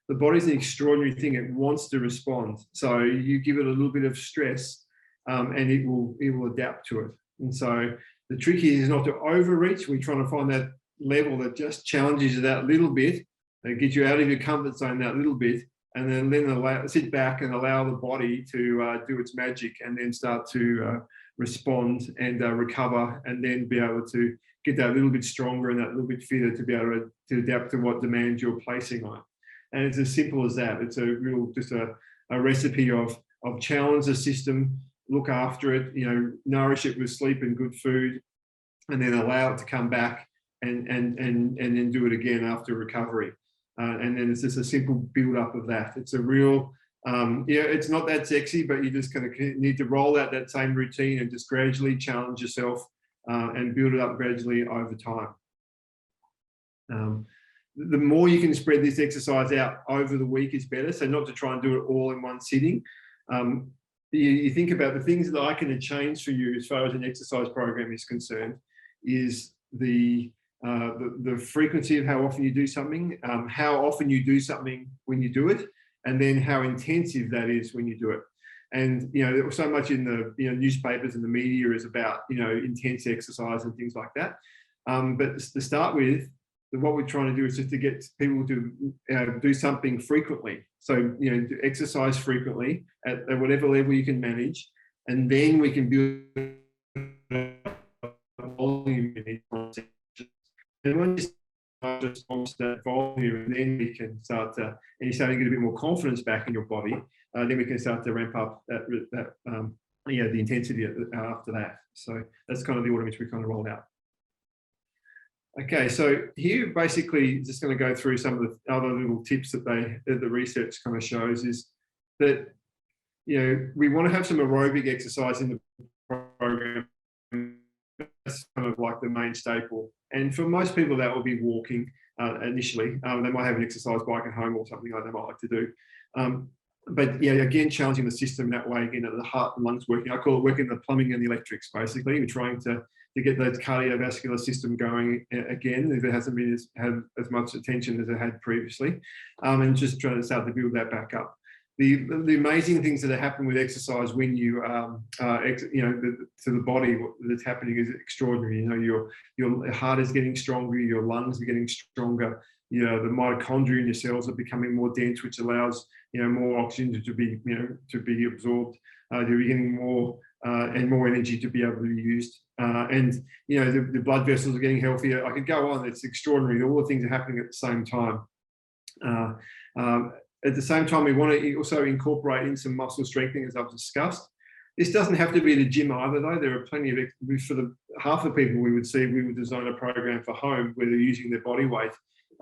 The body's an extraordinary thing. It wants to respond. So you give it a little bit of stress, and it will adapt to it. And so the trick is not to overreach. We're trying to find that level that just challenges you that little bit, that gets you out of your comfort zone that little bit, and then sit back and allow the body to do its magic, and then start to respond and recover, and then be able to get that little bit stronger and that little bit fitter to be able to adapt to what demands you're placing on it. And it's as simple as that. It's just a recipe of challenge the system, look after it, nourish it with sleep and good food, and then allow it to come back and then do it again after recovery. And then it's just a simple build up of that. It's a real, it's not that sexy, but you just kind of need to roll out that same routine and just gradually challenge yourself and build it up gradually over time. The more you can spread this exercise out over the week is better. So not to try and do it all in one sitting. You think about the things that I can change for you as far as an exercise program is concerned, is the frequency of how often you do something, how often you do something when you do it, and then how intensive that is when you do it. And so much in the newspapers and the media is about intense exercise and things like that. But to start with, what we're trying to do is just to get people to do something frequently. So exercise frequently at whatever level you can manage, and then we can build volume in each one. And when you start to respond to that volume, and then we can start to, and you're starting to get a bit more confidence back in your body, then we can start to ramp up the intensity after that. So that's kind of the order in which we kind of rolled out. Okay, so here basically just going to go through some of the other little tips that the research kind of shows, is that we want to have some aerobic exercise in the program That's kind of like the main staple. And for most people, that will be walking initially. They might have an exercise bike at home or something like they might like to do. But yeah, again, challenging the system that way, again, the heart and lungs working. I call it working the plumbing and the electrics, basically. We're trying to get those cardiovascular system going again, if it hasn't been had as much attention as it had previously, and just trying to start to build that back up. The amazing things that happen with exercise when you, to the body, that's happening is extraordinary. You know, your heart is getting stronger, your lungs are getting stronger. You know, the mitochondria in your cells are becoming more dense, which allows, you know, more oxygen to be, to be absorbed. You're getting more and more energy to be able to be used. And, you know, the blood vessels are getting healthier. I could go on. It's extraordinary. All the things are happening at the same time. At the same time, we want to also incorporate in some muscle strengthening, as I've discussed. This doesn't have to be the gym either, though. There are plenty of, for the half the people we would see, we would design a program for home where they're using their body weight,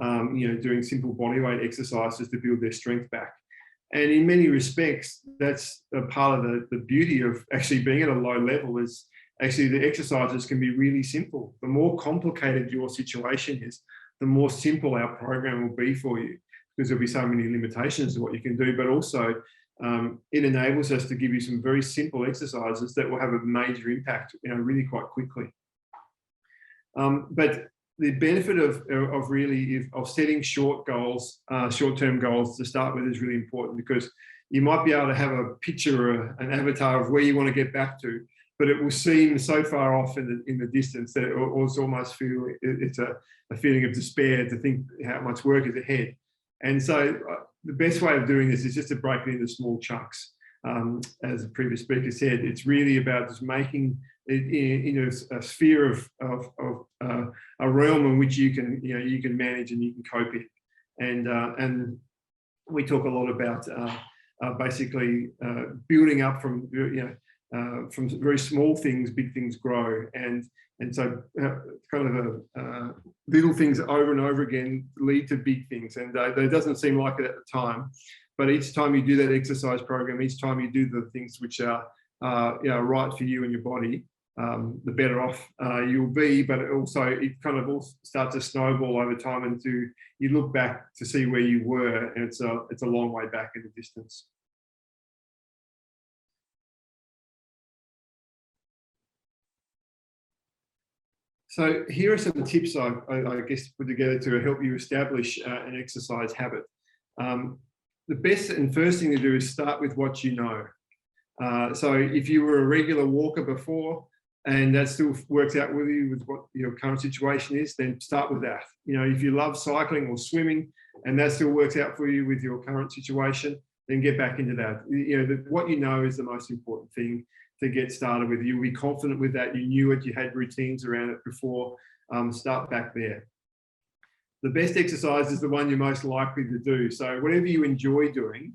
doing simple body weight exercises to build their strength back. And in many respects, that's a part of the beauty of actually being at a low level is actually the exercises can be really simple. The more complicated your situation is, the more simple our program will be for you, because there'll be so many limitations to what you can do, but also it enables us to give you some very simple exercises that will have a major impact, really quite quickly. But the benefit of setting short-term goals to start with is really important, because you might be able to have a picture or an avatar of where you want to get back to, but it will seem so far off in the distance that it almost feel it's a feeling of despair to think how much work is ahead. And so the best way of doing this is just to break it into small chunks. As the previous speaker said, it's really about just making it a sphere of a realm in which you can manage and you can cope in. And we talk a lot about basically building up from very small things, big things grow. And so kind of little things over and over again lead to big things. And it doesn't seem like it at the time, but each time you do that exercise program, each time you do the things which are right for you and your body, the better off you'll be. But it kind of all starts to snowball over time, and you look back to see where you were, and it's a long way back in the distance. So here are some tips I guess put together to help you establish an exercise habit. The best and first thing to do is start with what you know. So if you were a regular walker before and that still works out with you with what your current situation is, then start with that. If you love cycling or swimming and that still works out for you with your current situation, then get back into that. What you know is the most important thing to get started with. You'll be confident with that. You knew it, you had routines around it before. Start back there. The best exercise is the one you're most likely to do. So whatever you enjoy doing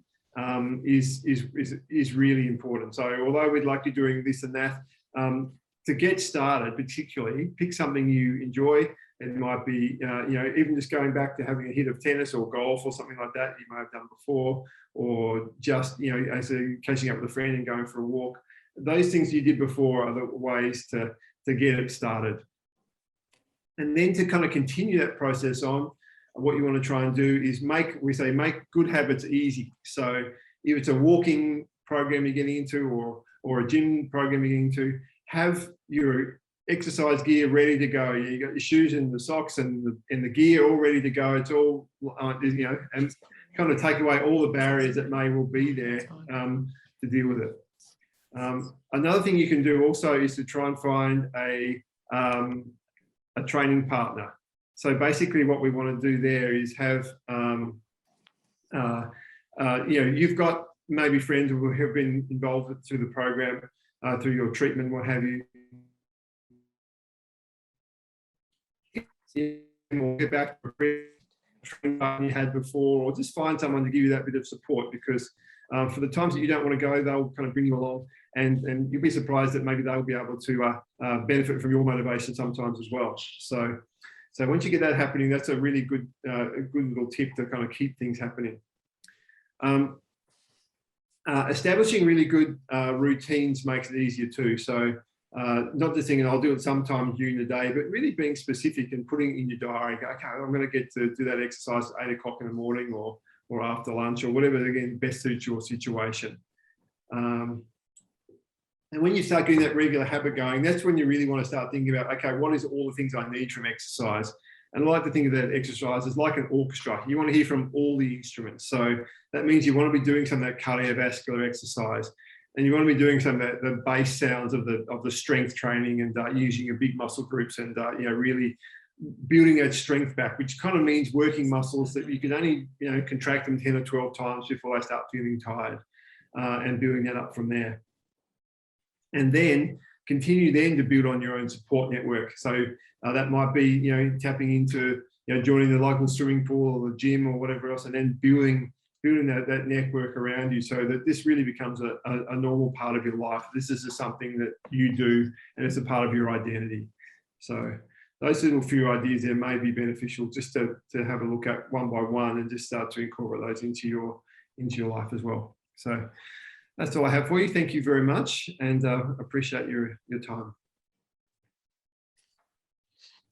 is really important. So although we'd like you doing this and that, to get started, particularly, pick something you enjoy. It might be, even just going back to having a hit of tennis or golf or something like that you may have done before, or just, as catching up with a friend and going for a walk. Those things you did before are the ways to get it started. And then to kind of continue that process on, what you want to try and do is make good habits easy. So if it's a walking program you're getting into or a gym program you're getting into, have your exercise gear ready to go. You got your shoes and the socks and the gear all ready to go. It's all, and kind of take away all the barriers that may well be there to deal with it. Another thing you can do also is to try and find a training partner. So basically what we want to do there is have, you've got maybe friends who have been involved through the program, through your treatment, what have you. Get back to a training partner you had before, or just find someone to give you that bit of support, because for the times that you don't want to go, they'll kind of bring you along, and you'll be surprised that maybe they'll be able to benefit from your motivation sometimes as well. So once you get that happening, that's a really good little tip to kind of keep things happening. Establishing really good routines makes it easier too. So not just thinking I'll do it sometime during the day, but really being specific and putting in your diary, okay, I'm going to get to do that exercise at 8 o'clock in the morning or after lunch or whatever, again, best suits your situation. And when you start getting that regular habit going, that's when you really want to start thinking about, okay, what is all the things I need from exercise? And I like to think of that exercise as like an orchestra. You want to hear from all the instruments. So that means you want to be doing some of that cardiovascular exercise, and you want to be doing some of the base sounds of the strength training and using your big muscle groups and really building that strength back, which kind of means working muscles that you can only contract them 10 or 12 times before they start feeling tired, and building that up from there. And then continue then to build on your own support network. So that might be, tapping into, joining the local swimming pool or the gym or whatever else, and then building that network around you so that this really becomes a normal part of your life. This is just something that you do and it's a part of your identity. So those little few ideas there may be beneficial just to have a look at one by one and just start to incorporate those into your life as well. So that's all I have for you. Thank you very much, and appreciate your time.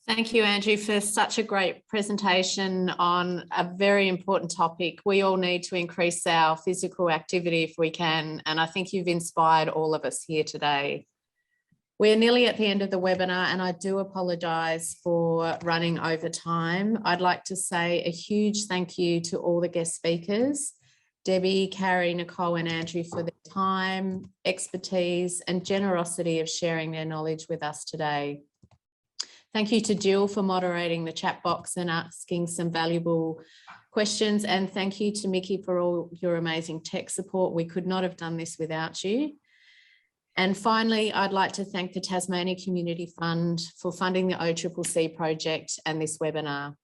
Thank you, Andrew, for such a great presentation on a very important topic. We all need to increase our physical activity if we can, and I think you've inspired all of us here today. We're nearly at the end of the webinar, and I do apologise for running over time. I'd like to say a huge thank you to all the guest speakers, Debbie, Carrie, Nicole and Andrew, for their time, expertise and generosity of sharing their knowledge with us today. Thank you to Jill for moderating the chat box and asking some valuable questions. And thank you to Mickey for all your amazing tech support. We could not have done this without you. And finally, I'd like to thank the Tasmania Community Fund for funding the OCCC project and this webinar.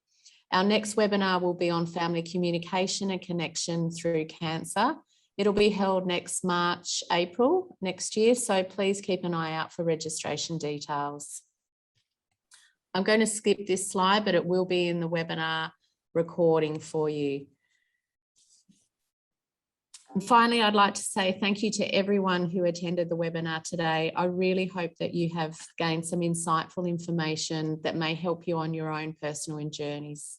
Our next webinar will be on family communication and connection through cancer. It'll be held next March, April next year, so please keep an eye out for registration details. I'm going to skip this slide, but it will be in the webinar recording for you. And finally, I'd like to say thank you to everyone who attended the webinar today. I really hope that you have gained some insightful information that may help you on your own personal journeys.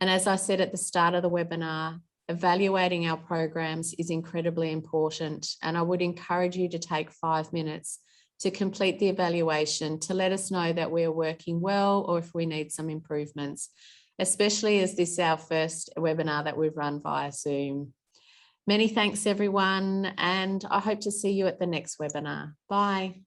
And as I said at the start of the webinar, evaluating our programs is incredibly important. And I would encourage you to take 5 minutes to complete the evaluation to let us know that we are working well or if we need some improvements, especially as this is our first webinar that we've run via Zoom. Many thanks, everyone, and I hope to see you at the next webinar. Bye.